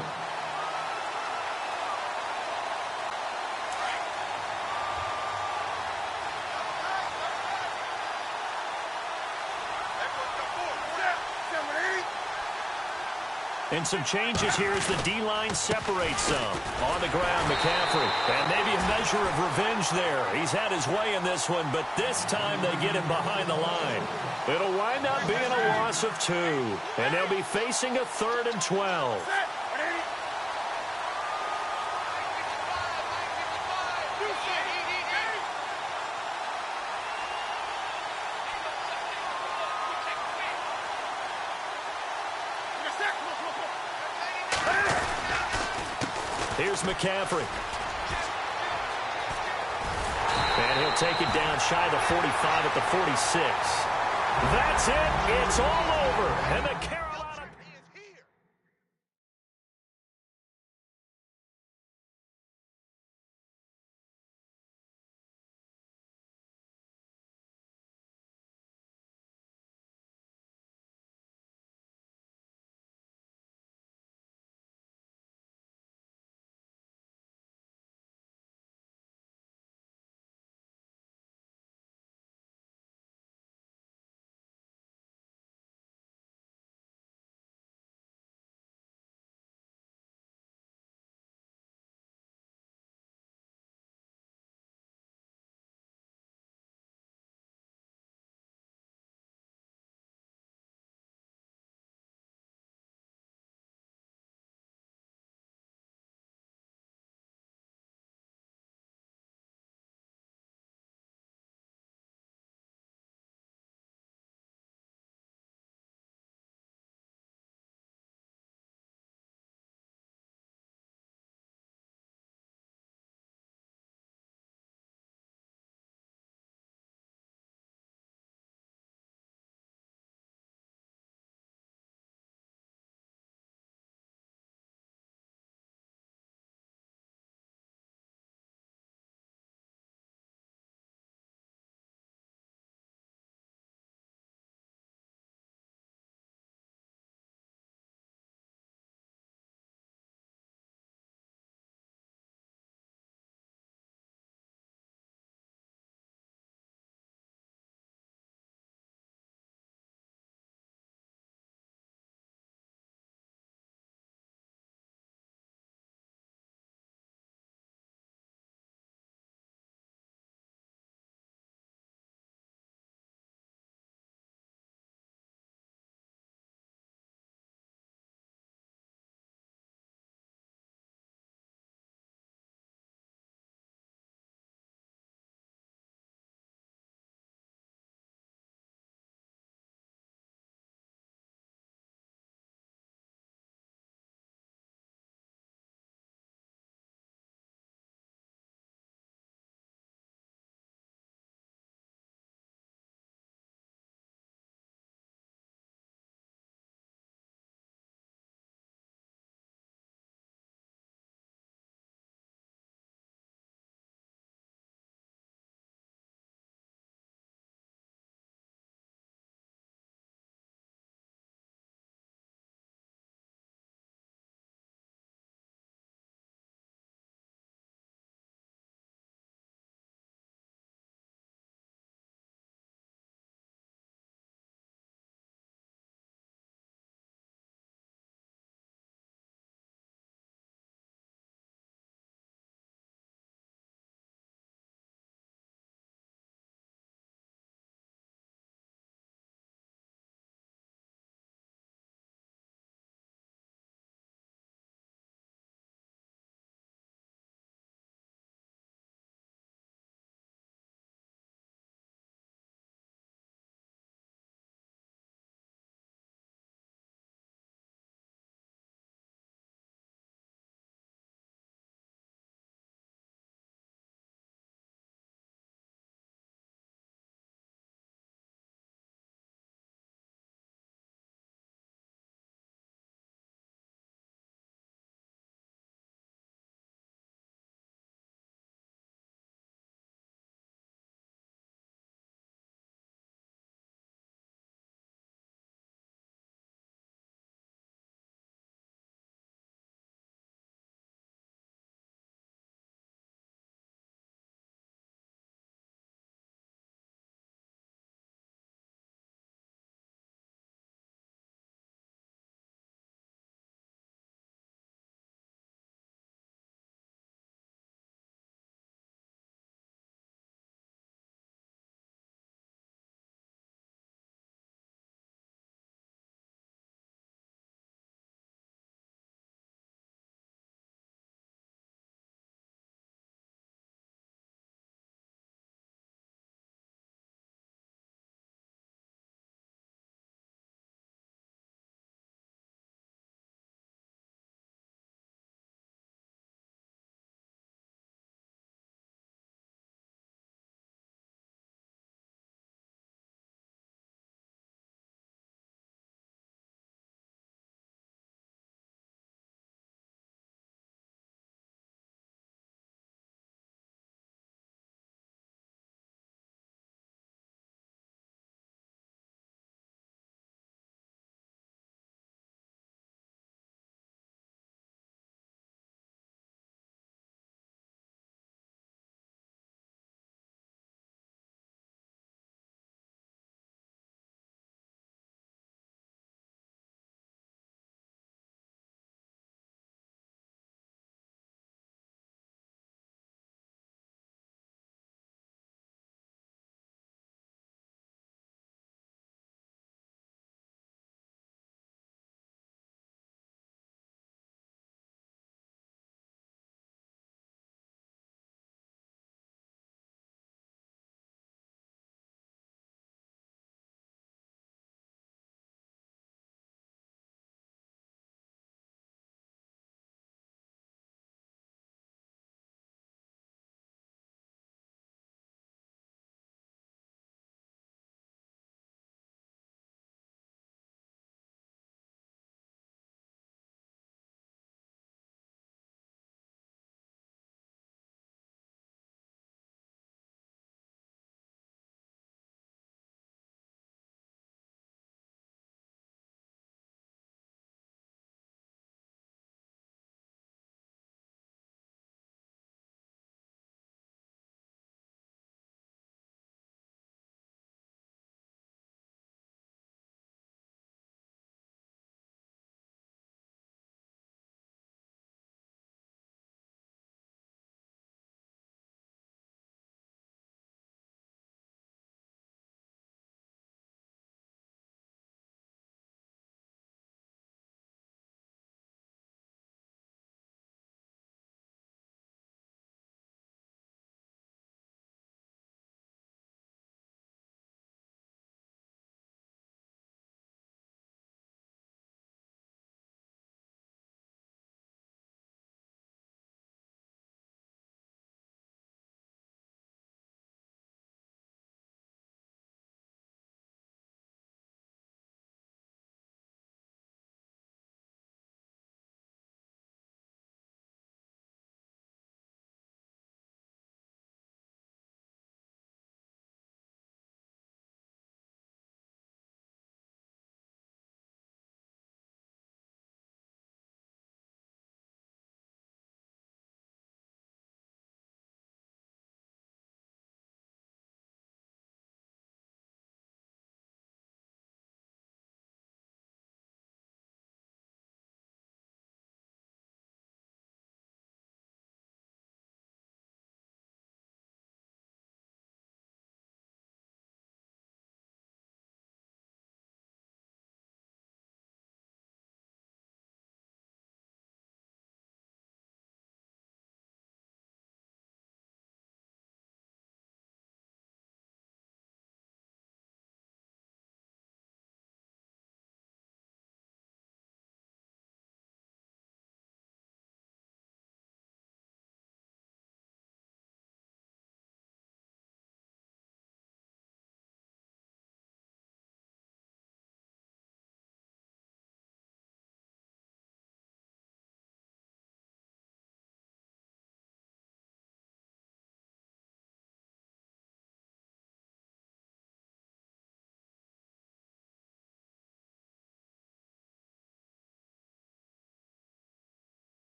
And some changes here as the D-line separates some. On the ground, McCaffrey. And maybe a measure of revenge there. He's had his way in this one, but this time they get him behind the line. It'll wind up being a loss of 2. And they'll be facing a 3rd and 12. Here's McCaffrey. And he'll take it down shy of the 45 at the 46. That's it. It's all over. And the